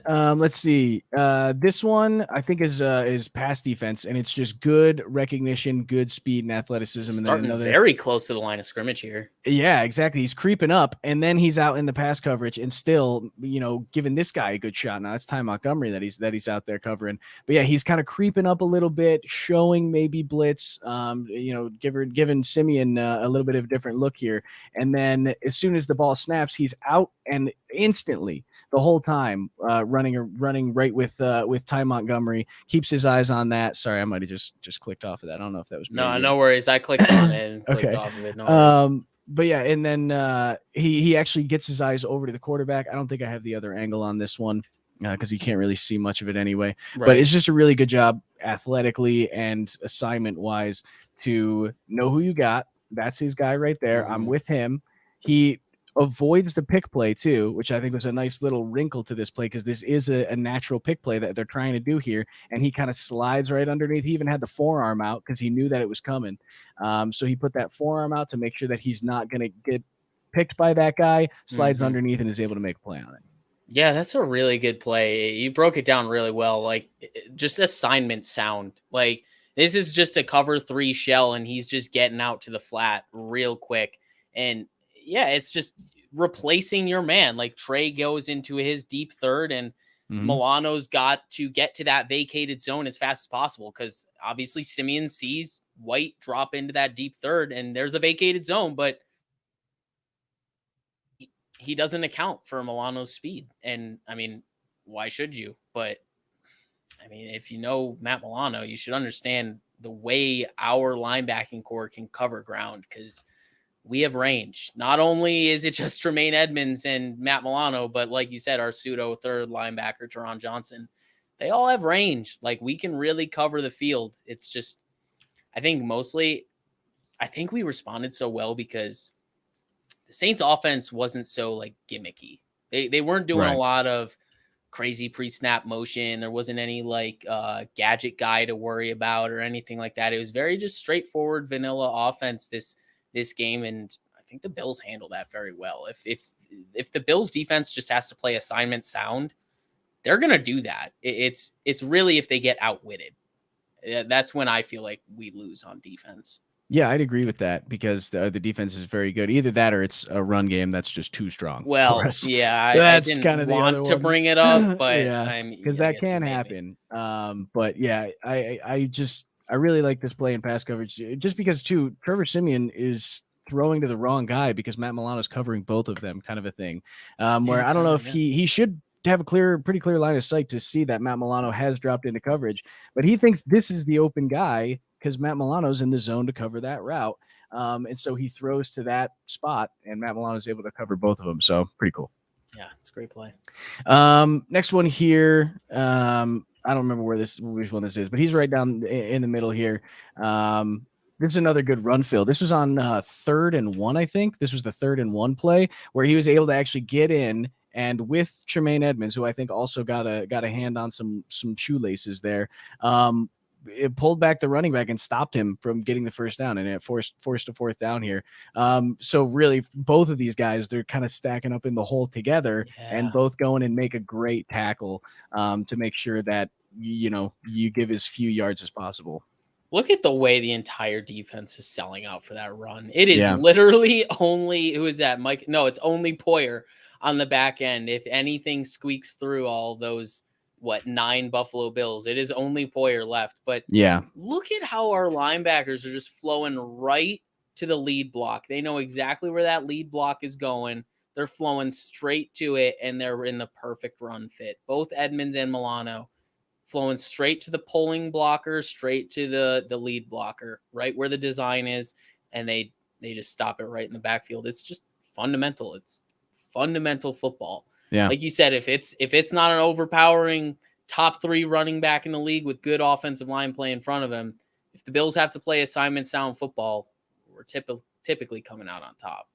S1: Let's see. This one I think is pass defense, and it's just good recognition, good speed and athleticism.
S2: Starting
S1: and then
S2: very close to the line of scrimmage here.
S1: Yeah, exactly. He's creeping up, and then he's out in the pass coverage, and still, giving this guy a good shot. Now it's Ty Montgomery that he's out there covering, but yeah, he's kind of creeping up a little bit, showing maybe blitz. Giving Simeon a little bit of a different look here, and then as soon as the ball snaps, he's out and instantly the whole time running right with Ty Montgomery. Keeps his eyes on that. Sorry, I might have just clicked off of that. I don't know if that was
S2: no worries. I clicked on it and clicked
S1: okay.
S2: off of it. No worries.
S1: But yeah, and then he actually gets his eyes over to the quarterback. I don't think I have the other angle on this one because you can't really see much of it anyway. Right. But it's just a really good job athletically and assignment wise to know who you got. That's his guy right there. I'm with him. He avoids the pick play too, which I think was a nice little wrinkle to this play because this is a natural pick play that they're trying to do here. And he kind of slides right underneath. He even had the forearm out because he knew that it was coming. So he put that forearm out to make sure that he's not going to get picked by that guy, slides underneath and is able to make a play on it.
S2: Yeah, that's a really good play. You broke it down really well. Like just assignment sound. Like this is just a cover 3 shell and he's just getting out to the flat real quick. And yeah, it's just replacing your man. Like Trey goes into his deep third and Milano's got to get to that vacated zone as fast as possible because obviously Simeon sees White drop into that deep third and there's a vacated zone, but he doesn't account for Milano's speed. And I mean, why should you? But I mean, if you know Matt Milano, you should understand the way our linebacking core can cover ground because we have range. Not only is it just Tremaine Edmonds and Matt Milano, but like you said, our pseudo third linebacker, Teron Johnson, they all have range. Like we can really cover the field. It's just, I think we responded so well because the Saints offense wasn't so like gimmicky. They weren't doing a lot of crazy pre-snap motion. There wasn't any like gadget guy to worry about or anything like that. It was very just straightforward vanilla offense this game, and I think the Bills handle that very well. If the Bills defense just has to play assignment sound, they're gonna do that. It's really if they get outwitted, that's when I feel like we lose on defense.
S1: Yeah, I'd agree with that because the defense is very good. Either that or it's a run game that's just too strong.
S2: Well, yeah, that's kind of the other one to bring it up, but
S1: yeah, because that can happen. But yeah, I really like this play in pass coverage just because too Trevor Siemian is throwing to the wrong guy because Matt Milano is covering both of them, kind of a thing. Where I don't know if he should have a pretty clear line of sight to see that Matt Milano has dropped into coverage, but he thinks this is the open guy because Matt Milano's in the zone to cover that route. And so he throws to that spot and Matt Milano is able to cover both of them. So pretty cool.
S2: Yeah, it's a great play.
S1: Next one here. I don't remember which one this is, but he's right down in the middle here. This is another good run fill. This was on 3rd and 1, I think. This was the 3rd and 1 play where he was able to actually get in and with Tremaine Edmonds, who I think also got a hand on some shoelaces there. It pulled back the running back and stopped him from getting the first down, and it forced a 4th down here. So really, both of these guys, they're kind of stacking up in the hole together and both going and make a great tackle to make sure that you give as few yards as possible.
S2: Look at the way the entire defense is selling out for that run. It is literally only who is that, Mike? No, it's only Poyer on the back end. If anything squeaks through all those 9 Buffalo Bills, it is only Poyer left. But look at how our linebackers are just flowing right to the lead block. They know exactly where that lead block is going. They're flowing straight to it, and they're in the perfect run fit. Both Edmonds and Milano flowing straight to the pulling blocker, straight to the lead blocker, right where the design is, and they just stop it right in the backfield. It's just fundamental. It's fundamental football. Yeah. Like you said, if it's not an overpowering top 3 running back in the league with good offensive line play in front of him, if the Bills have to play assignment sound football, we're typically coming out on top.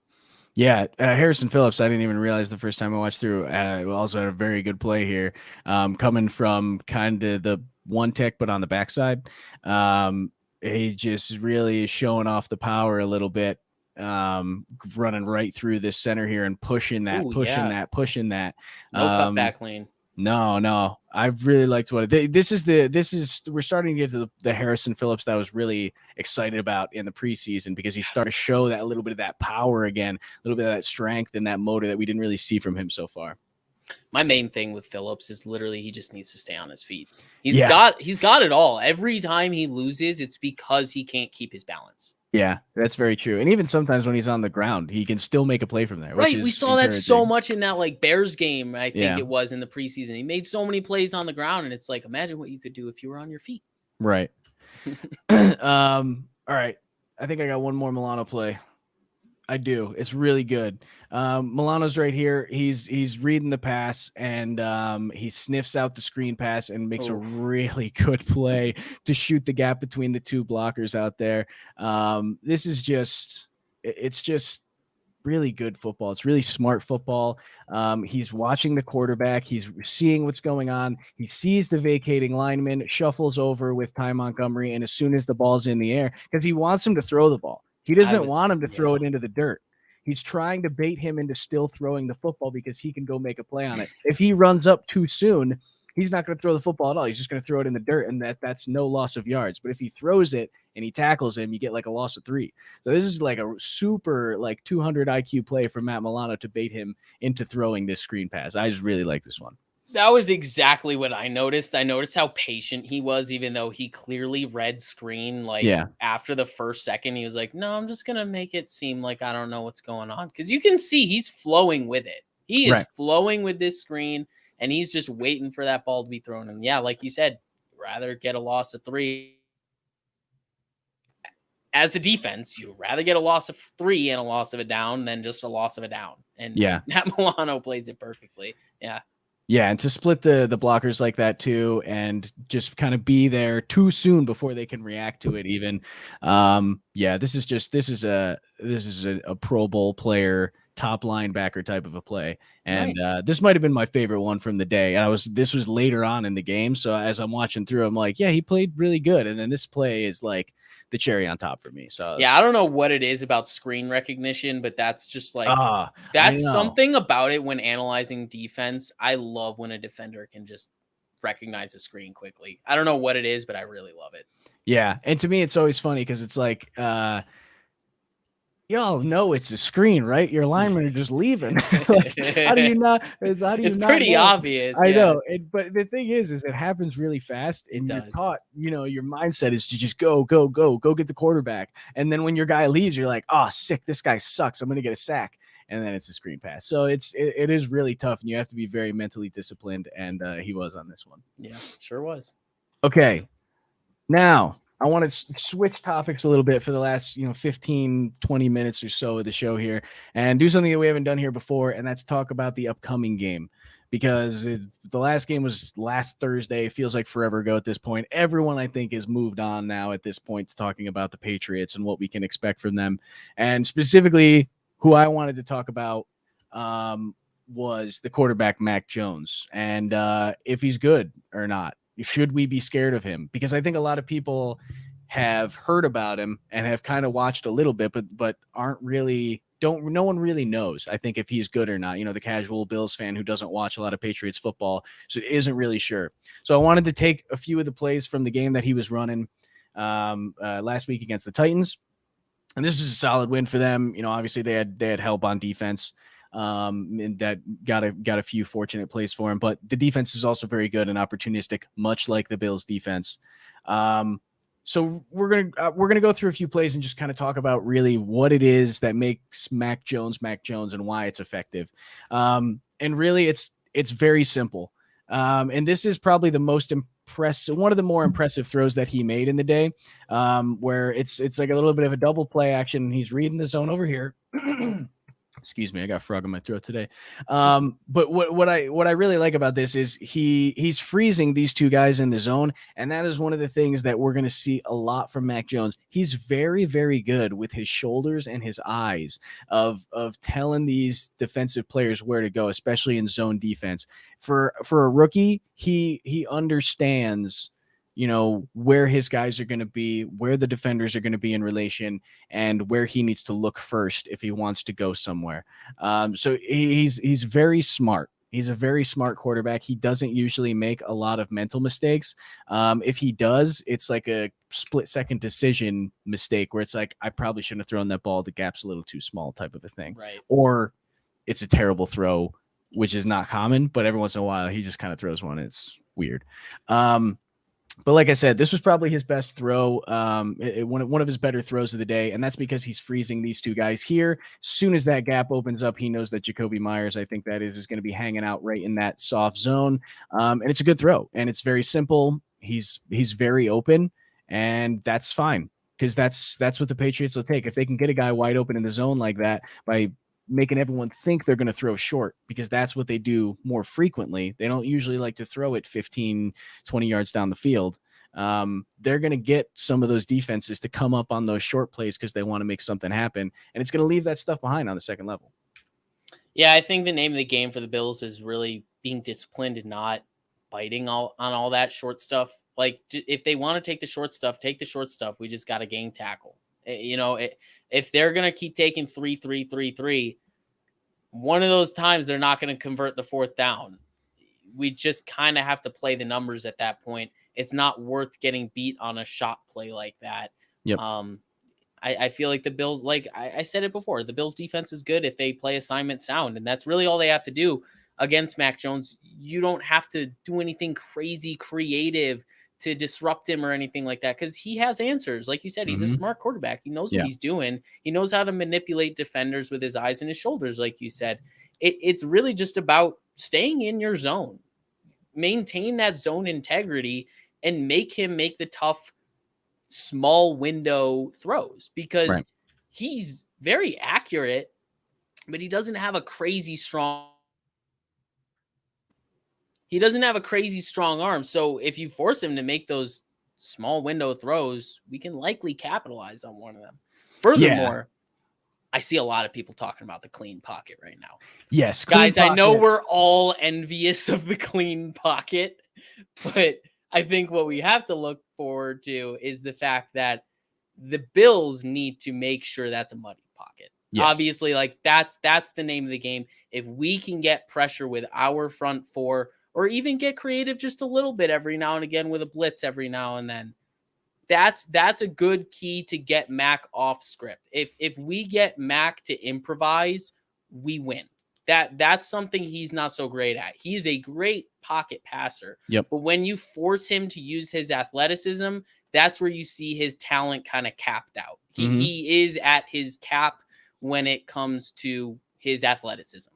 S1: Yeah, Harrison Phillips, I didn't even realize the first time I watched through. Also had a very good play here, coming from kind of the one tech, but on the backside. He just really is showing off the power a little bit. running right through this center here and pushing that.
S2: No cutback lane.
S1: No. I've really liked we're starting to get to the Harrison Phillips that I was really excited about in the preseason, because he started to show that a little bit of that power again, a little bit of that strength and that motor that we didn't really see from him so far.
S2: My main thing with Phillips is literally he just needs to stay on his feet. He's got it all. Every time he loses, it's because he can't keep his balance.
S1: Yeah, that's very true. And even sometimes when he's on the ground, he can still make a play from there.
S2: Right. We saw that so much in that like Bears game, I think it was in the preseason. He made so many plays on the ground, and it's like, imagine what you could do if you were on your feet.
S1: Right. All right. I think I got one more Milano play. I do. It's really good. Milano's right here. He's reading the pass, and he sniffs out the screen pass and makes a really good play to shoot the gap between the two blockers out there. This is it's just really good football. It's really smart football. He's watching the quarterback. He's seeing what's going on. He sees the vacating lineman, shuffles over with Ty Montgomery, and as soon as the ball's in the air, because he wants him to throw the ball. He doesn't want him to throw it into the dirt. He's trying to bait him into still throwing the football because he can go make a play on it. If he runs up too soon, he's not going to throw the football at all. He's just going to throw it in the dirt, and that's no loss of yards. But if he throws it and he tackles him, you get like a loss of 3. So this is like a super 200 IQ play from Matt Milano to bait him into throwing this screen pass. I just really like this one.
S2: That was exactly what I noticed. I noticed how patient he was, even though he clearly read screen. After the first second, he was like, no, I'm just going to make it seem like I don't know what's going on. Because you can see he's flowing with it. He is flowing with this screen, and he's just waiting for that ball to be thrown. And yeah, like you said, rather get a loss of 3. As a defense, you'd rather get a loss of 3 and a loss of a down than just a loss of a down. And Matt Milano plays it perfectly. Yeah.
S1: Yeah, and to split the blockers like that too, and just kind of be there too soon before they can react to it even. This is a Pro Bowl player, top linebacker type of a play. And this might have been my favorite one from the day. And this was later on in the game. So as I'm watching through, I'm like, yeah, he played really good. And then this play is like the cherry on top for me. So
S2: yeah, I don't know what it is about screen recognition, but that's just like that's something about it when analyzing defense. I love when a defender can just recognize a screen quickly. I don't know what it is, but I really love it.
S1: Yeah. And to me, it's always funny because it's like y'all know it's a screen, right? Your linemen are just leaving. How do you not? It's
S2: pretty obvious.
S1: I know. But the thing is it happens really fast, and you're taught, your mindset is to just go get the quarterback. And then when your guy leaves, you're like, oh, sick. This guy sucks. I'm going to get a sack. And then it's a screen pass. So it is really tough, and you have to be very mentally disciplined. And he was on this one.
S2: Yeah, sure was.
S1: Okay. Now, I want to switch topics a little bit for the last, 15, 20 minutes or so of the show here, and do something that we haven't done here before, and that's talk about the upcoming game, because the last game was last Thursday. It feels like forever ago at this point. Everyone, I think, has moved on now at this point to talking about the Patriots and what we can expect from them. And specifically, who I wanted to talk about was the quarterback, Mac Jones, and if he's good or not. Should we be scared of him? Because I think a lot of people have heard about him and have kind of watched a little bit, but aren't really no one really knows, I think, if he's good or not. The casual Bills fan who doesn't watch a lot of Patriots football, so isn't really sure. So I wanted to take a few of the plays from the game that he was running last week against the Titans. And this is a solid win for them. Obviously they had help on defense. And that got a few fortunate plays for him, but the defense is also very good and opportunistic, much like the Bills defense. So we're gonna go through a few plays and just kind of talk about really what it is that makes Mac Jones and why it's effective. And really it's very simple. And this is probably the most one of the more impressive throws that he made in the day, where it's like a little bit of a double play action. He's reading the zone over here. Excuse me, I got a frog in my throat today. But what I really like about this is he's freezing these two guys in the zone, and that is one of the things that we're going to see a lot from Mac Jones. He's very, very good with his shoulders and his eyes of telling these defensive players where to go, especially in zone defense. For a rookie, he understands where his guys are going to be, where the defenders are going to be in relation, and where he needs to look first if he wants to go somewhere. So he's very smart. He's a very smart quarterback. He doesn't usually make a lot of mental mistakes. If he does, it's like a split-second decision mistake where it's like, I probably shouldn't have thrown that ball. The gap's a little too small type of a thing.
S2: Right.
S1: Or it's a terrible throw, which is not common, but every once in a while he just kind of throws one. It's weird. But like I said, this was probably his best throw, one of his better throws of the day, and that's because he's freezing these two guys here. As soon as that gap opens up, he knows that Jacoby Myers, I think that is going to be hanging out right in that soft zone, and it's a good throw, and it's very simple. He's very open, and that's fine because that's what the Patriots will take. If they can get a guy wide open in the zone like that by making everyone think they're going to throw short, because that's what they do more frequently. They don't usually like to throw it 15, 20 yards down the field. They're going to get some of those defenses to come up on those short plays because they want to make something happen, and it's going to leave that stuff behind on the second level.
S2: Yeah, I think the name of the game for the Bills is really being disciplined and not biting on all that short stuff. Like, if they want to take the short stuff, take the short stuff. We just got to gang tackle. If they're going to keep taking 3-3-3-3, one of those times they're not going to convert the fourth down. We just kind of have to play the numbers at that point. It's not worth getting beat on a shot play like that.
S1: Yep.
S2: I feel like the Bills, like I said it before, the Bills defense is good if they play assignment sound, and that's really all they have to do against Mac Jones. You don't have to do anything crazy creative to disrupt him or anything like that, because he has answers. Like you said, he's a smart quarterback. He knows what he's doing. He knows how to manipulate defenders with his eyes and his shoulders, like you said. It's really just about staying in your zone. Maintain that zone integrity and make him make the tough, small window throws, because he's very accurate, but he doesn't have a crazy strong arm. So if you force him to make those small window throws, we can likely capitalize on one of them. Furthermore, I see a lot of people talking about the clean pocket right now.
S1: Yes,
S2: guys, I know we're all envious of the clean pocket, but I think what we have to look forward to is the fact that the Bills need to make sure that's a muddy pocket. Yes. Obviously, like that's the name of the game. If we can get pressure with our front four, or even get creative just a little bit every now and again with a blitz every now and then, that's a good key to get Mac off script. If we get Mac to improvise, we win. That's something he's not so great at. He's a great pocket passer.
S1: Yep.
S2: But when you force him to use his athleticism, that's where you see his talent kind of capped out. He is at his cap when it comes to his athleticism.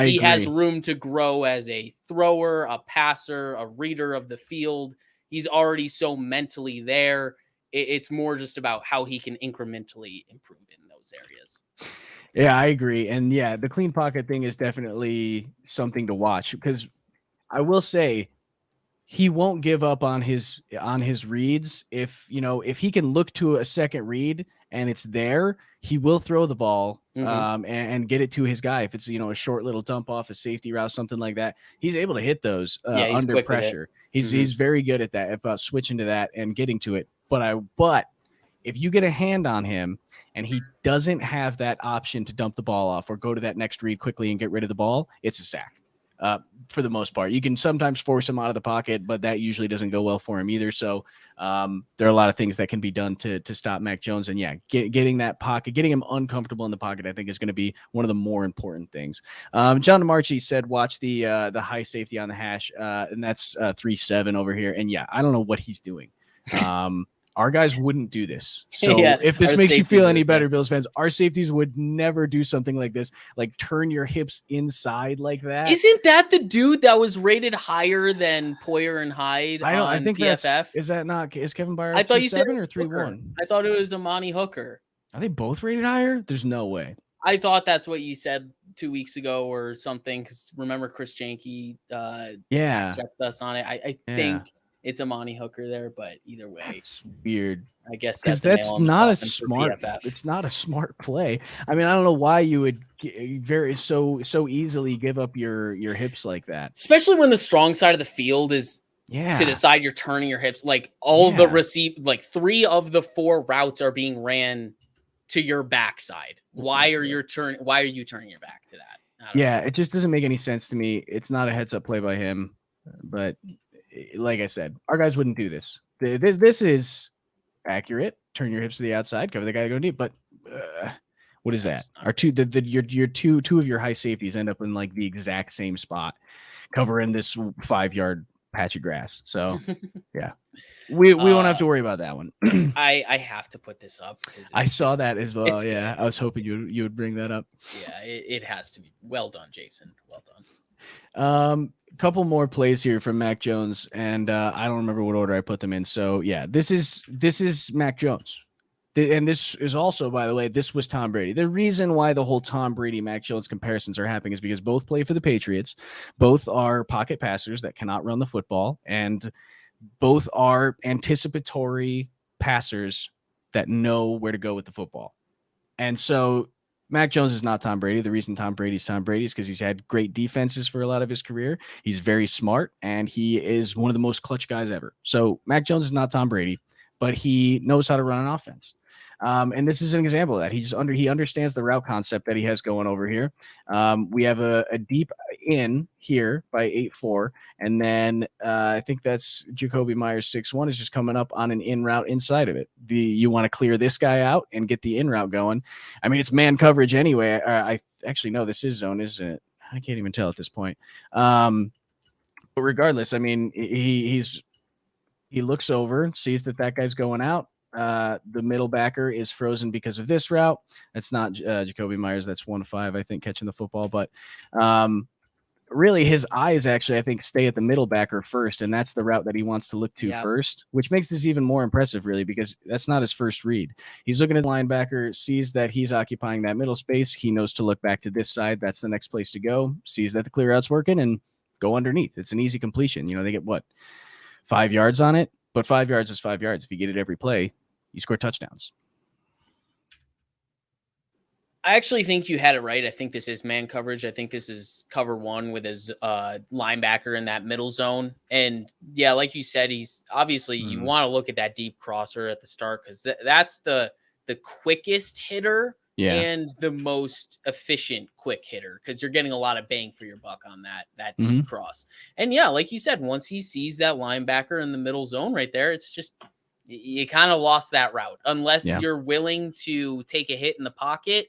S2: He has room to grow as a thrower, a passer, a reader of the field. He's already so mentally there. It's more just about how he can incrementally improve in those areas.
S1: Yeah, I agree. And yeah, the clean pocket thing is definitely something to watch, because I will say he won't give up on his reads. If he can look to a second read and it's there, he will throw the ball and get it to his guy. If it's a short little dump off, a safety route, something like that, he's able to hit those under pressure. He's very good at that, about switching to that and getting to it. But if you get a hand on him and he doesn't have that option to dump the ball off or go to that next read quickly and get rid of the ball, it's a sack. For the most part, you can sometimes force him out of the pocket, but that usually doesn't go well for him either. So there are a lot of things that can be done to stop Mac Jones. And getting that pocket, getting him uncomfortable in the pocket, I think is going to be one of the more important things. John DeMarchi said, watch the high safety on the hash. And that's 3-7 over here. And I don't know what he's doing. Our guys wouldn't do this. So if this makes you feel any better, Bills fans, our safeties would never do something like this, like turn your hips inside like that.
S2: Isn't that the dude that was rated higher than Poyer and Hyde I think PFF?
S1: Is Kevin Byard
S2: I thought you said
S1: 7 or 3-1?
S2: I thought it was Amani Hooker.
S1: Are they both rated higher? There's no way.
S2: I thought that's what you said 2 weeks ago or something, because remember Chris Janke checked us on it. I think it's Amani Hooker there, but either way,
S1: it's weird.
S2: I guess
S1: that's not a smart. It's not a smart play. I mean, I don't know why you would so easily give up your hips like that,
S2: especially when the strong side of the field is to the side, you're turning your hips. Like all the like 3 of the 4 routes are being ran to your backside. Why are you turning your back to that?
S1: Yeah, it just doesn't make any sense to me. It's not a heads up play by him, but like I said, our guys wouldn't do this. This is accurate. Turn your hips to the outside, cover the guy going deep. But what is that? Our your two of your high safeties end up in like the exact same spot, covering this 5-yard patch of grass. So yeah, we won't have to worry about that one.
S2: I have to put this up because
S1: I saw that as well. Yeah, I was hoping you would bring that up.
S2: Yeah, it has to be. Well done, Jason. Well done.
S1: Couple more plays here from Mac Jones, and I don't remember what order I put them in. So yeah, this is Mac Jones. And this is also, by the way, this was Tom Brady. The reason why the whole Tom Brady Mac Jones comparisons are happening is because both play for the Patriots. Both are pocket passers that cannot run the football, and both are anticipatory passers that know where to go with the football. And so Mac Jones is not Tom Brady. The reason Tom Brady's Tom Brady is because he's had great defenses for a lot of his career. He's very smart, and he is one of the most clutch guys ever. So Mac Jones is not Tom Brady, but he knows how to run an offense. And this is an example of that. He understands the route concept that he has going over here. We have a deep in here by 8-4, and then I think that's Jacoby Myers 6-1 is just coming up on an in route inside of it. You want to clear this guy out and get the in route going. I mean, it's man coverage anyway. I actually know this is zone, isn't it? I can't even tell at this point. But regardless, I mean, he looks over, sees that guy's going out. The middle backer is frozen because of this route. That's not Jacoby Myers. That's 1-5, I think, catching the football. But really, his eyes actually, I think, stay at the middle backer first, and that's the route that he wants to look to first, which makes this even more impressive, really, because that's not his first read. He's looking at the linebacker, sees that he's occupying that middle space. He knows to look back to this side. That's the next place to go. Sees that the clear out's working and go underneath. It's an easy completion. They get 5 yards on it, but 5 yards is 5 yards. If you get it every play, you score touchdowns.
S2: I actually think you had it right. I think this is man coverage. I think this is cover 1 with his linebacker in that middle zone. And yeah, like you said, he's obviously you want to look at that deep crosser at the start because that's the quickest hitter and the most efficient quick hitter because you're getting a lot of bang for your buck on that deep cross. And yeah, like you said, once he sees that linebacker in the middle zone right there, it's just you kind of lost that route. Unless you're willing to take a hit in the pocket,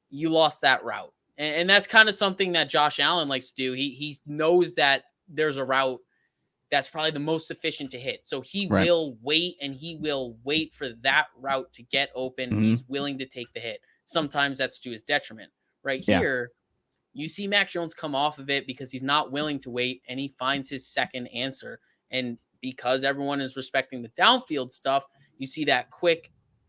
S2: you lost that route. And that's kind of something that Josh Allen likes to do. He knows that there's a route that's probably the most efficient to hit. So he will wait, and he will wait for that route to get open. He's willing to take the hit. Sometimes that's to his detriment. Right here, you see Mac Jones come off of it because he's not willing to wait, and he finds his second answer. And because everyone is respecting the downfield stuff, you see that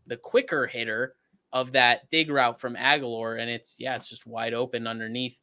S2: the quicker hitter of that dig route from Aguilar, and it's just wide open underneath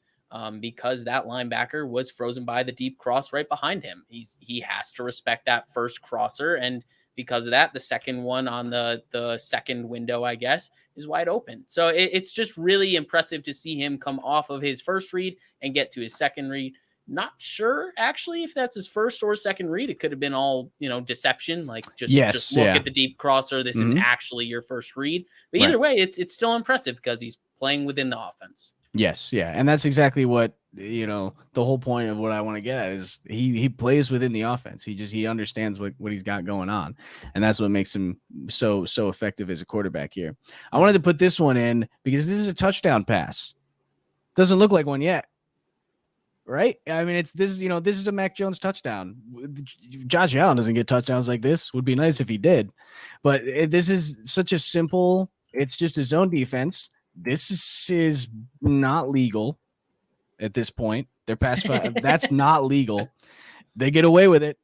S2: because that linebacker was frozen by the deep cross right behind him. He has to respect that first crosser, and because of that, the second one on the second window, I guess, is wide open. So it's just really impressive to see him come off of his first read and get to his second read. Not sure actually if that's his first or second read. It could have been all, deception, like just look at the deep crosser. This is actually your first read. But either way, it's still impressive because he's playing within the offense.
S1: Yes, yeah. And that's exactly what, the whole point of what I want to get at is he plays within the offense. He understands what he's got going on. And that's what makes him so effective as a quarterback here. I wanted to put this one in because this is a touchdown pass. Doesn't look like one yet. Right? I mean, this is a Mac Jones touchdown. Josh Allen doesn't get touchdowns like this. Would be nice if he did. But this is such a simple, it's just a zone defense. This is not legal at this point. They're past 5. That's not legal. They get away with it.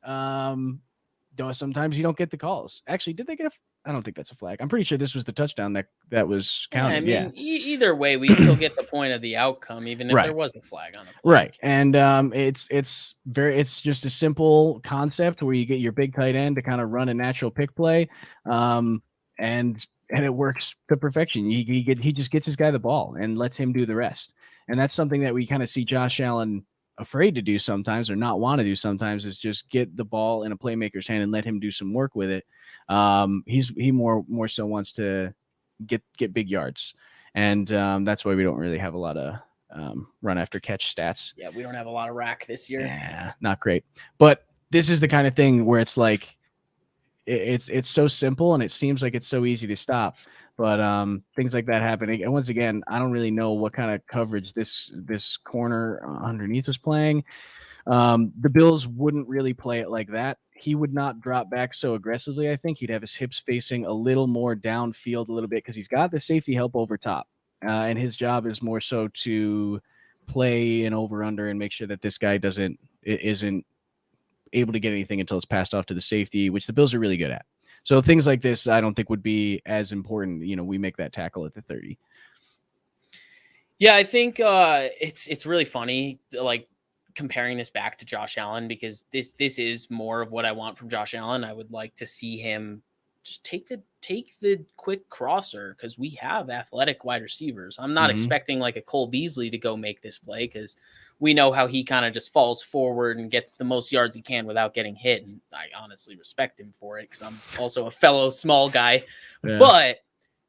S1: Though sometimes you don't get the calls. Actually, did they get I don't think that's a flag. I'm pretty sure this was the touchdown that was counted.
S2: I mean, either way, we still get the point of the outcome, even if there was a flag on the play.
S1: Right. And it's just a simple concept where you get your big tight end to kind of run a natural pick play. And it works to perfection. He just gets his guy the ball and lets him do the rest. And that's something that we kind of see Josh Allen afraid to do sometimes or not want to do sometimes is just get the ball in a playmaker's hand and let him do some work with it. He more so wants to get big yards, and that's why we don't really have a lot of run after catch stats.
S2: Yeah, we don't have a lot of rack this year.
S1: Yeah, not great. But this is the kind of thing where it's like it's so simple and it seems like it's so easy to stop. But things like that happen. And once again, I don't really know what kind of coverage this corner underneath was playing. The Bills wouldn't really play it like that. He would not drop back so aggressively. I think he'd have his hips facing a little more downfield a little bit because he's got the safety help over top. And his job is more so to play an over-under and make sure that this guy isn't able to get anything until it's passed off to the safety, which the Bills are really good at. So things like this, I don't think would be as important. We make that tackle at the 30.
S2: Yeah, I think it's really funny, like comparing this back to Josh Allen, because this is more of what I want from Josh Allen. I would like to see him just take the quick crosser because we have athletic wide receivers. I'm not expecting like a Cole Beasley to go make this play because we know how he kind of just falls forward and gets the most yards he can without getting hit. And I honestly respect him for it because I'm also a fellow small guy. Yeah. But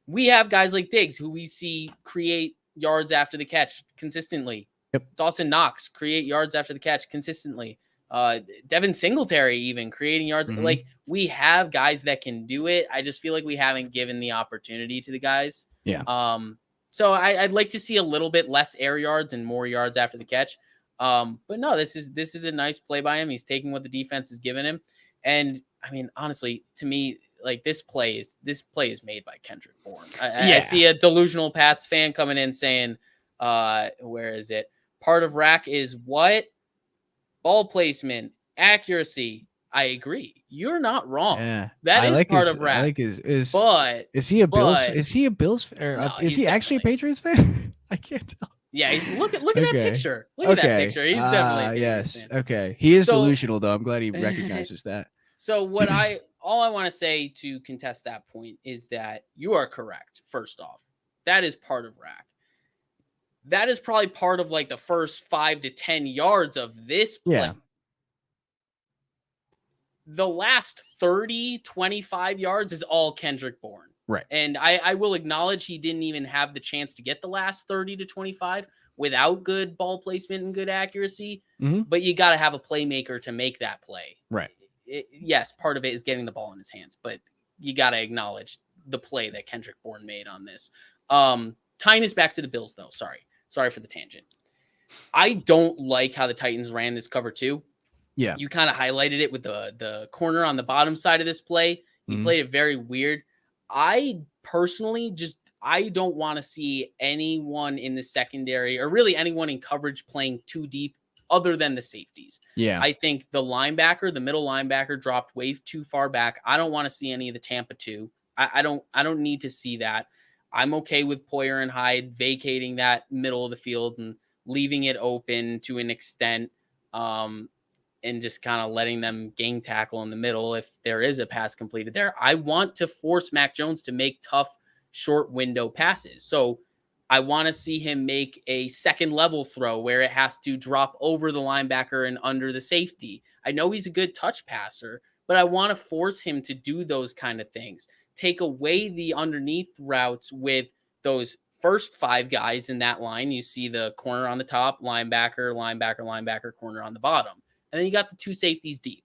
S2: we have guys like Diggs who we see create yards after the catch consistently.
S1: Yep.
S2: Dawson Knox create yards after the catch consistently. Devin Singletary even creating yards. Like we have guys that can do it. I just feel like we haven't given the opportunity to the guys.
S1: Yeah.
S2: So I'd like to see a little bit less air yards and more yards after the catch. But no, this is a nice play by him. He's taking what the defense has given him. And I mean, honestly, to me, like this play is made by Kendrick Bourne. I see a delusional Pats fan coming in saying, where is it? Part of rack is what? Ball placement, accuracy. I agree. You're not wrong.
S1: Yeah.
S2: That is part of rack.
S1: I like his
S2: but
S1: is he a Bills? Is he a Bills? Or is he actually a Patriots fan? I can't tell.
S2: Yeah, look at that picture. Look at that picture. He's definitely a Patriots fan.
S1: Okay. He is delusional though. I'm glad he recognizes that.
S2: So all I want to say to contest that point is that you are correct. First off, that is part of rack. That is probably part of like the first 5 to 10 yards of this play.
S1: Yeah.
S2: The last 30, 25 yards is all Kendrick Bourne.
S1: Right.
S2: And I will acknowledge he didn't even have the chance to get the last 30 to 25 without good ball placement and good accuracy. But you got to have a playmaker to make that play.
S1: Right.
S2: Yes, part of it is getting the ball in his hands, but you got to acknowledge the play that Kendrick Bourne made on this. Tying this back to the Bills, though. Sorry for the tangent. I don't like how the Titans ran this cover 2.
S1: Yeah.
S2: You kind of highlighted it with the corner on the bottom side of this play. You played it very weird. I personally I don't want to see anyone in the secondary or really anyone in coverage playing too deep other than the safeties.
S1: Yeah.
S2: I think the middle linebacker dropped way too far back. I don't want to see any of the Tampa 2. I don't need to see that. I'm okay with Poyer and Hyde vacating that middle of the field and leaving it open to an extent, and just kind of letting them gang tackle in the middle if there is a pass completed there. I want to force Mac Jones to make tough, short window passes. So I want to see him make a second level throw where it has to drop over the linebacker and under the safety. I know he's a good touch passer, but I want to force him to do those kind of things. Take away the underneath routes with those first 5 guys in that line. You see the corner on the top, linebacker, corner on the bottom. And then you got the 2 safeties deep.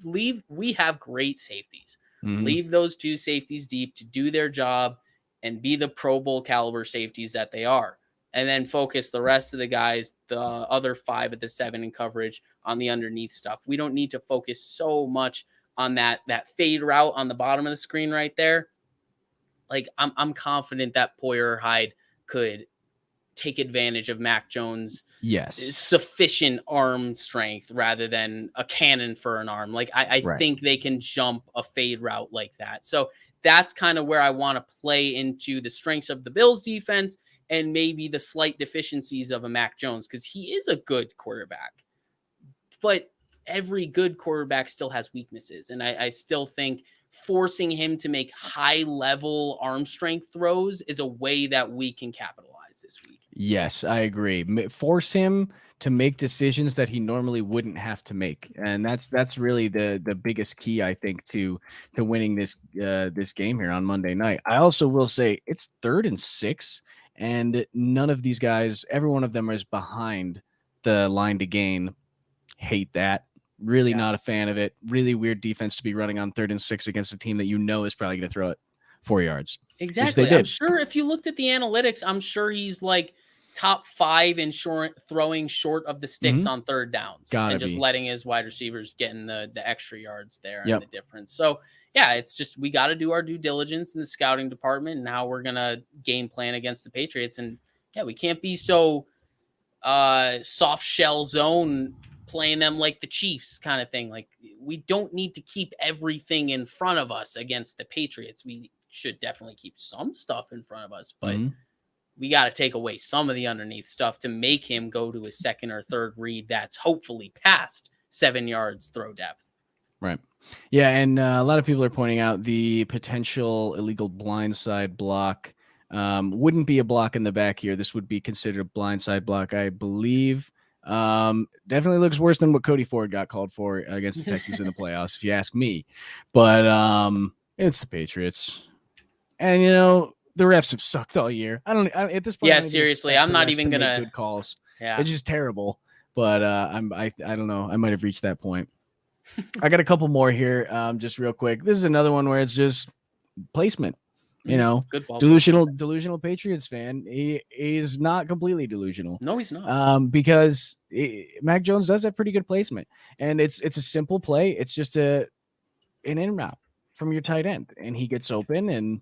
S2: We have great safeties. Leave those 2 safeties deep to do their job and be the Pro Bowl caliber safeties that they are. And then focus the rest of the guys, the other 5 at the 7 in coverage on the underneath stuff. We don't need to focus so much on that fade route on the bottom of the screen right there. Like I'm confident that Poyer or Hyde could take advantage of Mac Jones' sufficient arm strength rather than a cannon for an arm. Like I think they can jump a fade route like that. So that's kind of where I want to play into the strengths of the Bills defense and maybe the slight deficiencies of a Mac Jones, because he is a good quarterback. But every good quarterback still has weaknesses. And I still think forcing him to make high-level arm strength throws is a way that we can capitalize this week.
S1: Yes, I agree. Force him to make decisions that he normally wouldn't have to make, and that's really the biggest key, I think, to winning this game here on Monday night. I also will say it's 3rd and 6, and none of these guys, every one of them is behind the line to gain. Hate that. Really not a fan of it. Really weird defense to be running on 3rd and 6 against a team that is probably going to throw it 4 yards.
S2: Exactly. I'm sure if you looked at the analytics, I'm sure he's like top 5 in throwing short of the sticks on 3rd downs. And just letting his wide receivers get in the extra yards there and the difference. So yeah, it's just, we got to do our due diligence in the scouting department and how we're going to game plan against the Patriots. And yeah, we can't be so soft shell zone playing them like the Chiefs kind of thing. Like, we don't need to keep everything in front of us against the Patriots. We should definitely keep some stuff in front of us, but we got to take away some of the underneath stuff to make him go to his 2nd or 3rd read that's hopefully past 7 yards throw depth.
S1: Right. Yeah, and a lot of people are pointing out the potential illegal blindside block. Wouldn't be a block in the back here. This would be considered a blindside block, I believe. Definitely looks worse than what Cody Ford got called for against the Texans in the playoffs, if you ask me. But it's the Patriots. And, the refs have sucked all year. At this point.
S2: Yeah, seriously, I'm not even gonna
S1: good calls.
S2: Yeah,
S1: it's just terrible. But I don't know. I might have reached that point. I got a couple more here. Just real quick. This is another one where it's just placement.
S2: Good ball
S1: delusional Patriots fan. He is not completely delusional.
S2: No, he's not.
S1: Because Mac Jones does have pretty good placement, and it's a simple play. It's just an in route from your tight end, and he gets open and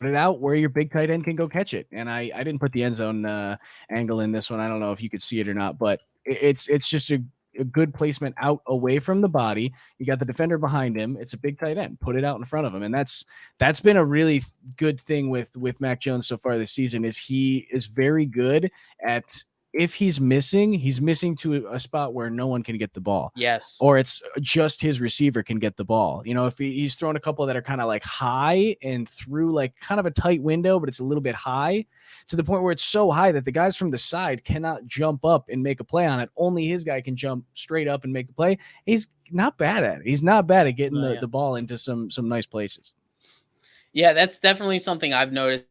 S1: put it out where your big tight end can go catch it. And I didn't put the end zone angle in this one. I don't know if you could see it or not, but it's just a good placement out away from the body. You got the defender behind him. It's a big tight end. Put it out in front of him. And that's been a really good thing with Mac Jones so far this season, is he is very good at, if he's missing to a spot where no one can get the ball.
S2: Yes.
S1: Or it's just his receiver can get the ball. If he's throwing a couple that are kind of like high and through like kind of a tight window, but it's a little bit high to the point where it's so high that the guys from the side cannot jump up and make a play on it. Only his guy can jump straight up and make the play. He's not bad at it. He's not bad at getting the ball into some nice places.
S2: Yeah, that's definitely something I've noticed.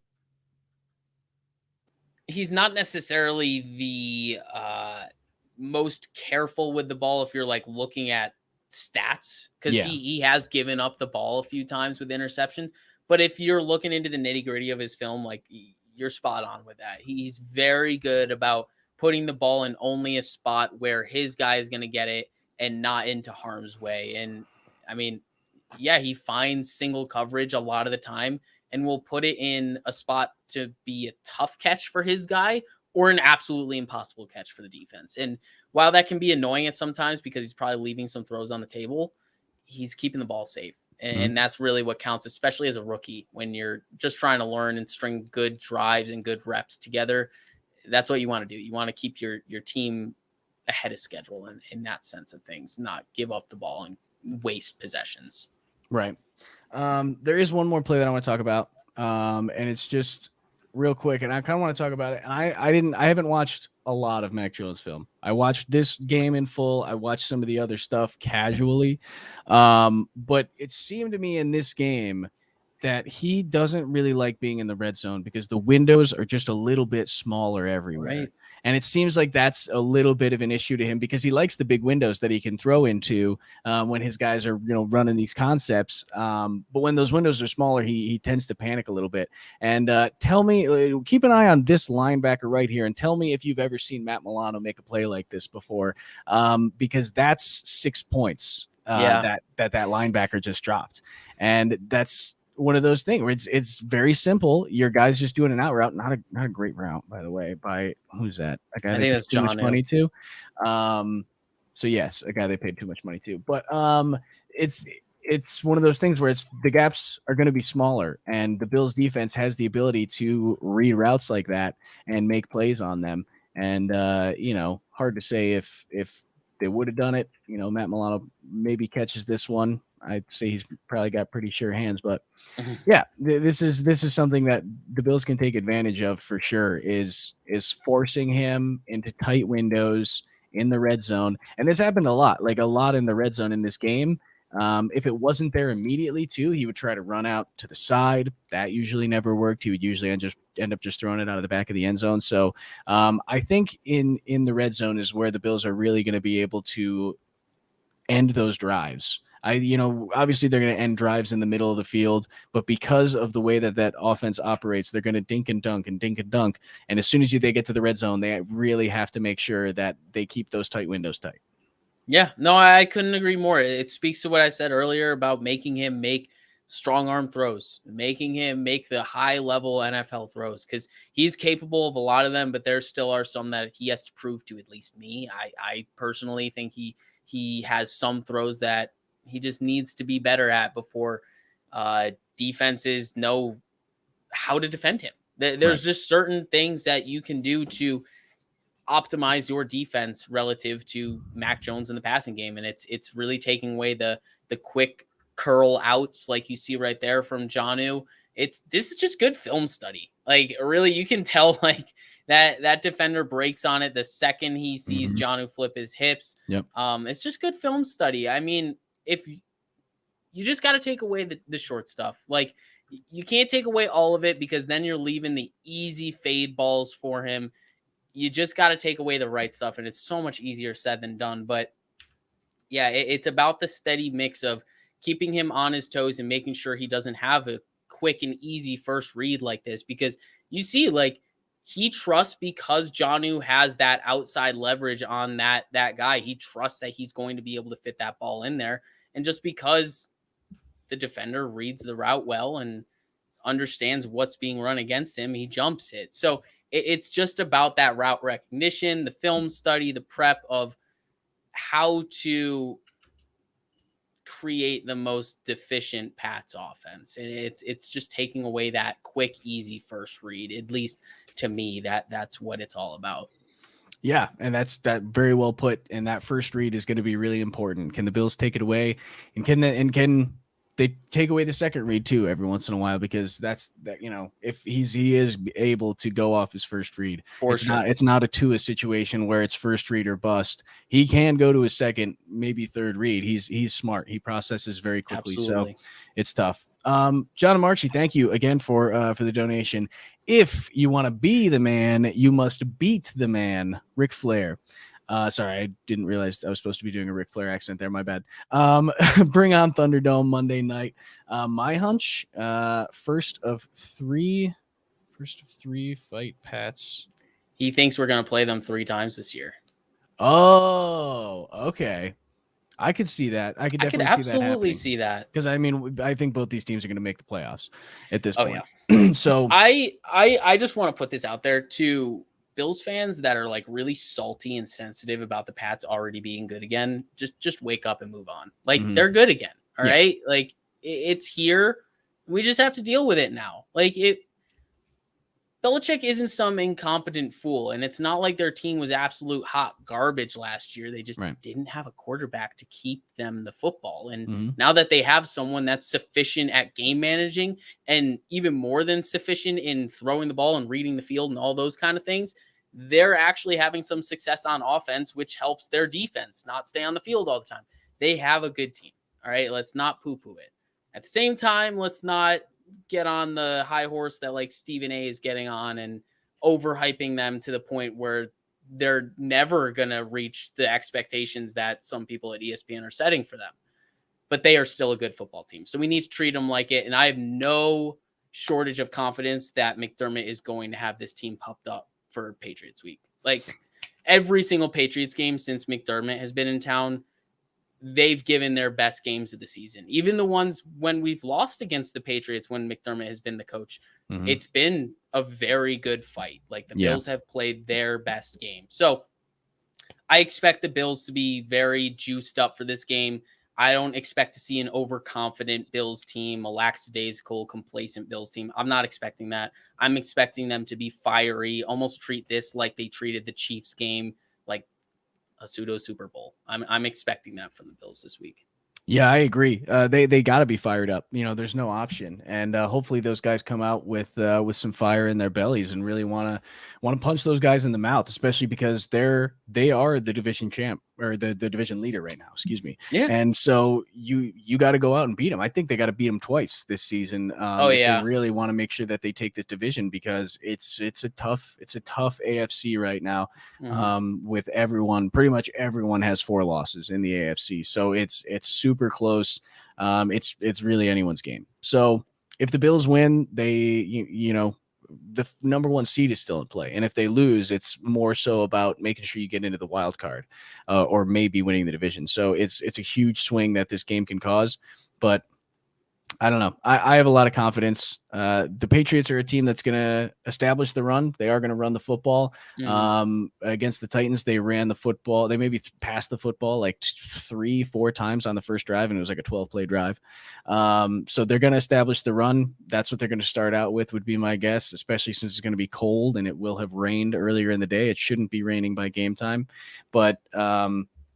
S2: He's not necessarily the most careful with the ball if you're like looking at stats, because he has given up the ball a few times with interceptions. But if you're looking into the nitty gritty of his film, like, you're spot on with that. He's very good about putting the ball in only a spot where his guy is going to get it and not into harm's way. And I mean, yeah, he finds single coverage a lot of the time and will put it in a spot to be a tough catch for his guy or an absolutely impossible catch for the defense. And while that can be annoying at sometimes because he's probably leaving some throws on the table, he's keeping the ball safe. And that's really what counts, especially as a rookie, when you're just trying to learn and string good drives and good reps together. That's what you want to do. You want to keep your team ahead of schedule in that sense of things, not give up the ball and waste possessions.
S1: Right. There is one more play that I want to talk about. And it's just real quick, and I kind of want to talk about it. And I haven't watched a lot of Mac Jones film. I watched this game in full. I watched some of the other stuff casually. But it seemed to me in this game that he doesn't really like being in the red zone because the windows are just a little bit smaller everywhere. Right. And it seems like that's a little bit of an issue to him because he likes the big windows that he can throw into when his guys are, running these concepts. But when those windows are smaller, he tends to panic a little bit. And tell me, keep an eye on this linebacker right here and tell me if you've ever seen Matt Milano make a play like this before, because that's 6 points that linebacker just dropped. And that's one of those things where it's very simple. Your guy's just doing an out route, not a great route, by the way. By who's that? A guy
S2: I think that's
S1: too much
S2: John
S1: money to. So yes, a guy they paid too much money to. But it's one of those things where the gaps are going to be smaller, and the Bills defense has the ability to read routes like that and make plays on them. And hard to say if they would have done it. Matt Milano maybe catches this one. I'd say he's probably got pretty sure hands. But yeah, this is something that the Bills can take advantage of for sure. Is forcing him into tight windows in the red zone, and this happened a lot in the red zone in this game. If it wasn't there immediately, too, he would try to run out to the side. That usually never worked. He would usually end up just throwing it out of the back of the end zone. So I think in the red zone is where the Bills are really going to be able to end those drives. Obviously they're going to end drives in the middle of the field, but because of the way that offense operates, they're going to dink and dunk and dink and dunk. And as soon as they get to the red zone, they really have to make sure that they keep those tight windows tight.
S2: Yeah, no, I couldn't agree more. It speaks to what I said earlier about making him make strong arm throws, making him make the high level NFL throws, because he's capable of a lot of them, but there still are some that he has to prove to at least me. I personally think he has some throws that he just needs to be better at before defenses know how to defend him. There's just certain things that you can do to optimize your defense relative to Mac Jones in the passing game. And it's really taking away the quick curl outs like you see right there from Jonnu. This is just good film study. Like, really, you can tell like that defender breaks on it the second he sees Jonnu flip his hips.
S1: Yep.
S2: It's just good film study. I mean, if you just got to take away the short stuff. Like, you can't take away all of it, because then you're leaving the easy fade balls for him. You just got to take away the right stuff, and it's so much easier said than done. But yeah, it's about the steady mix of keeping him on his toes and making sure he doesn't have a quick and easy first read like this, because you see, like, he trusts, because Jonnu has that outside leverage on that guy. He trusts that he's going to be able to fit that ball in there. And just because the defender reads the route well and understands what's being run against him, he jumps it. So it's just about that route recognition, the film study, the prep of how to create the most deficient Pats offense. And it's just taking away that quick, easy first read. At least to me, that's what it's all about.
S1: Yeah, and that's very well put. And that first read is going to be really important. Can the Bills take it away? And can they take away the second read too every once in a while, because that's if he is able to go off his first read, it's not a Tua situation where it's first read or bust. He can go to his second, maybe third read. He's smart. He processes very quickly.
S2: Absolutely.
S1: So it's tough. John and Marchie, thank you again for the donation. If you want to be the man, you must beat the man. Ric Flair. Sorry, I didn't realize I was supposed to be doing a Ric Flair accent there. My bad. Bring on Thunderdome Monday night. My hunch, first of three fight Pats.
S2: He thinks we're going to play them 3 times this year.
S1: Oh, okay. I could see that. I could
S2: absolutely see that.
S1: Because I think both these teams are going to make the playoffs at this point.
S2: Yeah.
S1: So
S2: I just want to put this out there to Bills fans that are like really salty and sensitive about the Pats already being good again. Just wake up and move on. Like, they're good again. All right. Like, it's here. We just have to deal with it now. Like, Belichick isn't some incompetent fool, and it's not like their team was absolute hot garbage last year. They just didn't have a quarterback to keep them the football. And now that they have someone that's sufficient at game managing, and even more than sufficient in throwing the ball and reading the field and all those kind of things, they're actually having some success on offense, which helps their defense not stay on the field all the time. They have a good team. All right, let's not poo-poo it. At the same time, let's not get on the high horse that like Stephen A is getting on and overhyping them to the point where they're never going to reach the expectations that some people at ESPN are setting for them. But they are still a good football team. So we need to treat them like it. And I have no shortage of confidence that McDermott is going to have this team pumped up for Patriots week. Like, every single Patriots game since McDermott has been in town, they've given their best games of the season. Even the ones when we've lost against the Patriots when McDermott has been the coach, it's been a very good fight. Like, the Bills have played their best game. So I expect the Bills to be very juiced up for this game. I don't expect to see an overconfident Bills team, a lackadaisical, complacent Bills team. I'm not expecting that. I'm expecting them to be fiery, almost treat this like they treated the Chiefs game, like a pseudo Super Bowl. I'm expecting that from the Bills this week.
S1: Yeah, I agree. They got to be fired up. There's no option, and hopefully those guys come out with some fire in their bellies and really want to punch those guys in the mouth, especially because they are the division champ or the division leader right now. Excuse me.
S2: Yeah.
S1: And so you got to go out and beat them. I think they got to beat them twice this season if they really want to make sure that they take this division, because it's a tough AFC right now. With pretty much everyone has 4 losses in the AFC, so it's super close. It's really anyone's game. So if the Bills win, the number 1 seed is still in play, and if they lose, it's more so about making sure you get into the wild card, or maybe winning the division. So it's a huge swing that this game can cause, but I don't know. I have a lot of confidence. The Patriots are a team that's going to establish the run. They are going to run the football. Against the Titans, they ran the football. They maybe passed the football like 3-4 times on the first drive, and it was like a 12-play drive. So they're going to establish the run. That's what they're going to start out with, would be my guess, especially since it's going to be cold and it will have rained earlier in the day. It shouldn't be raining by game time, but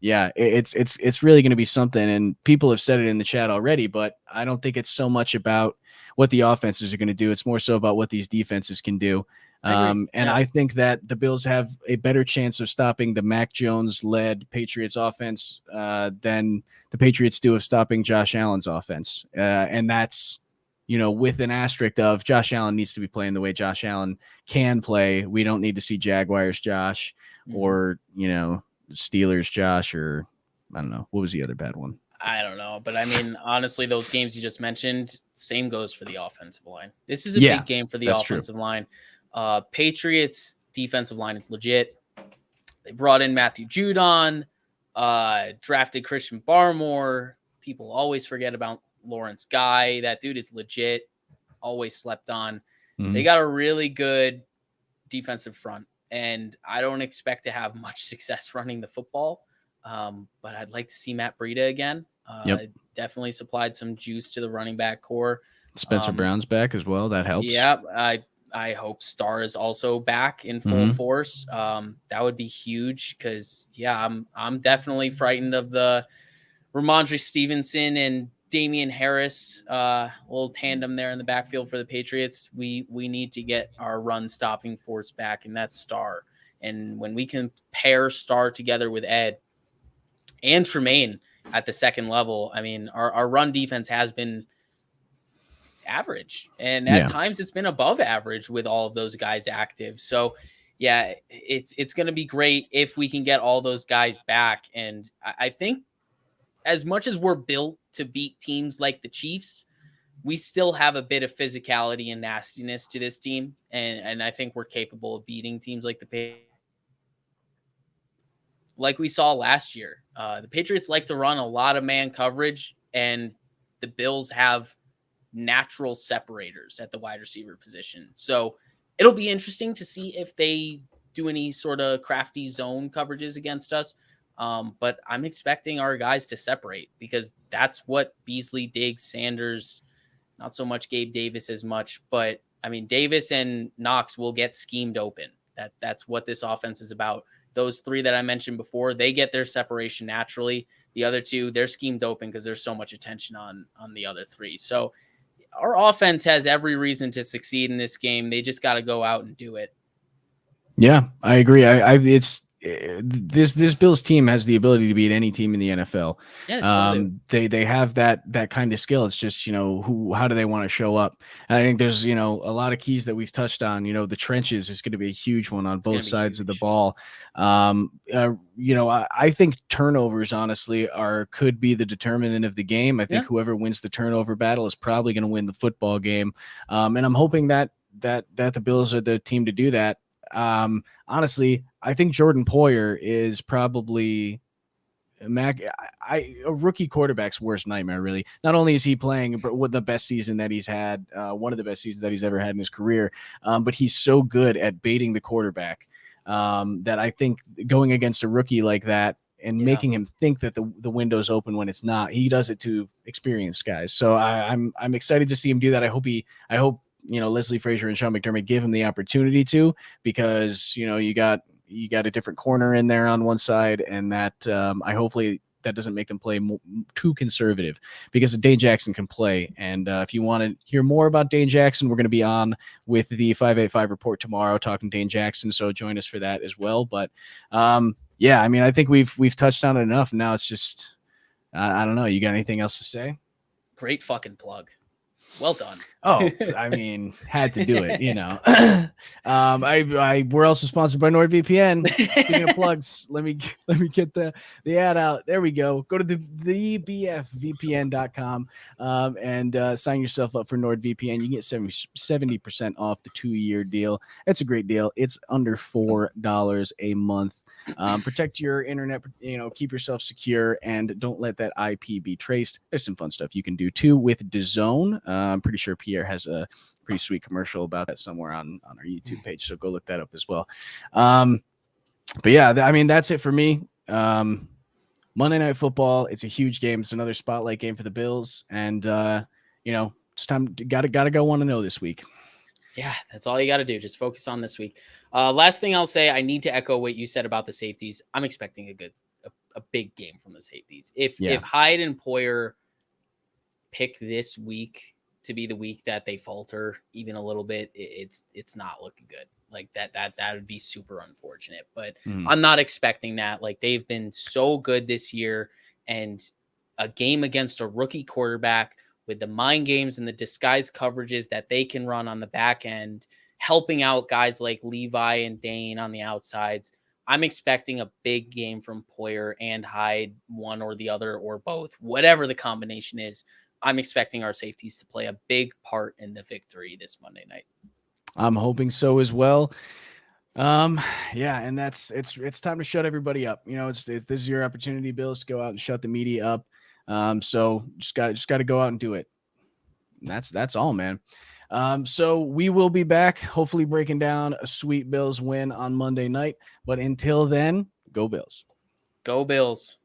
S1: yeah, it's really going to be something, and people have said it in the chat already, but I don't think it's so much about what the offenses are going to do. It's more so about what these defenses can do. I think that the Bills have a better chance of stopping the Mac Jones-led Patriots offense than the Patriots do of stopping Josh Allen's offense. And that's, with an asterisk of Josh Allen needs to be playing the way Josh Allen can play. We don't need to see Jaguars Josh or, Steelers Josh, or I don't know. What was the other bad one?
S2: I don't know. But I mean, honestly, those games you just mentioned, same goes for the offensive line. This is a big game for the offensive line. Patriots defensive line is legit. They brought in Matthew Judon, drafted Christian Barmore. People always forget about Lawrence Guy. That dude is legit, always slept on. They got a really good defensive front, and I don't expect to have much success running the football. But I'd like to see Matt Breida again. Definitely supplied some juice to the running back core.
S1: Spencer Brown's back as well. That helps.
S2: Yeah, I hope Starr is also back in full force. That would be huge because, I'm definitely frightened of the Ramondre Stevenson and Damian Harris little tandem there in the backfield for the Patriots. We need to get our run stopping force back, and that's Starr. And when we can pair Starr together with Ed and Tremaine at the second level, I mean, our run defense has been average, and at times it's been above average with all of those guys active. So it's going to be great if we can get all those guys back. And I think as much as we're built to beat teams like the Chiefs, we still have a bit of physicality and nastiness to this team, and I think we're capable of beating teams like the Patriots. Like we saw last year, the Patriots like to run a lot of man coverage, and the Bills have natural separators at the wide receiver position. So it'll be interesting to see if they do any sort of crafty zone coverages against us. But I'm expecting our guys to separate, because that's what Beasley, Diggs, Sanders, not so much Gabe Davis as much, but I mean, Davis and Knox will get schemed open. That's what this offense is about. Those 3 that I mentioned before, they get their separation naturally. The other 2, they're schemed open because there's so much attention on the other 3. So our offense has every reason to succeed in this game. They just got to go out and do it.
S1: Yeah, I agree. This Bills team has the ability to beat any team in the NFL. They have that kind of skill. It's just, how do they want to show up? And I think there's, a lot of keys that we've touched on. The trenches is going to be a huge one on both sides of the ball. I think turnovers, honestly, could be the determinant of the game. I think whoever wins the turnover battle is probably going to win the football game. And I'm hoping that the Bills are the team to do that. Honestly, I think Jordan Poyer is probably a rookie quarterback's worst nightmare, really. Not only is he playing with the best season that he's had, one of the best seasons that he's ever had in his career, but he's so good at baiting the quarterback that I think going against a rookie like that and making him think that the window's open when it's not, he does it to experienced guys. So I'm excited to see him do that. I hope Leslie Frazier and Sean McDermott give him the opportunity to, because you got a different corner in there on one side, and that hopefully that doesn't make them play too conservative, because Dane Jackson can play. And if you want to hear more about Dane Jackson, we're going to be on with the 585 report tomorrow talking Dane Jackson. So join us for that as well. But yeah, I mean, I think we've touched on it enough. Now it's just, I don't know. You got anything else to say?
S2: Great fucking plug. Well done.
S1: Oh, I mean, had to do it, you know. We're also sponsored by NordVPN. Speaking of plugs, let me get the ad out. There we go. Go to the bfvpn.com and sign yourself up for NordVPN. You get 70% off the 2-year deal. It's a great deal. It's under $4 a month. Protect your internet, keep yourself secure, and don't let that IP be traced. There's some fun stuff you can do too with DAZN. I'm pretty sure Pierre has a pretty sweet commercial about that somewhere on our YouTube page, so go look that up as well. But yeah, I mean, that's it for me. Monday Night Football, it's a huge game. It's another spotlight game for the Bills, and it's time. Gotta go 1-0 this week.
S2: Yeah, that's all you got to do. Just focus on this week. Last thing I'll say, I need to echo what you said about the safeties. I'm expecting a big game from the safeties. If Hyde and Poyer pick this week to be the week that they falter even a little bit, it's not looking good. Like that would be super unfortunate. But I'm not expecting that. Like, they've been so good this year, and a game against a rookie quarterback with the mind games and the disguised coverages that they can run on the back end, helping out guys like Levi and Dane on the outsides. I'm expecting a big game from Poyer and Hyde, one or the other or both, whatever the combination is. I'm expecting our safeties to play a big part in the victory this Monday night.
S1: I'm hoping so as well. Yeah, and it's time to shut everybody up. This is your opportunity, Bills, to go out and shut the media up. So just got to go out and do it. And that's all, man. So we will be back, hopefully breaking down a sweet Bills win on Monday night. But until then, go Bills.
S2: Go Bills.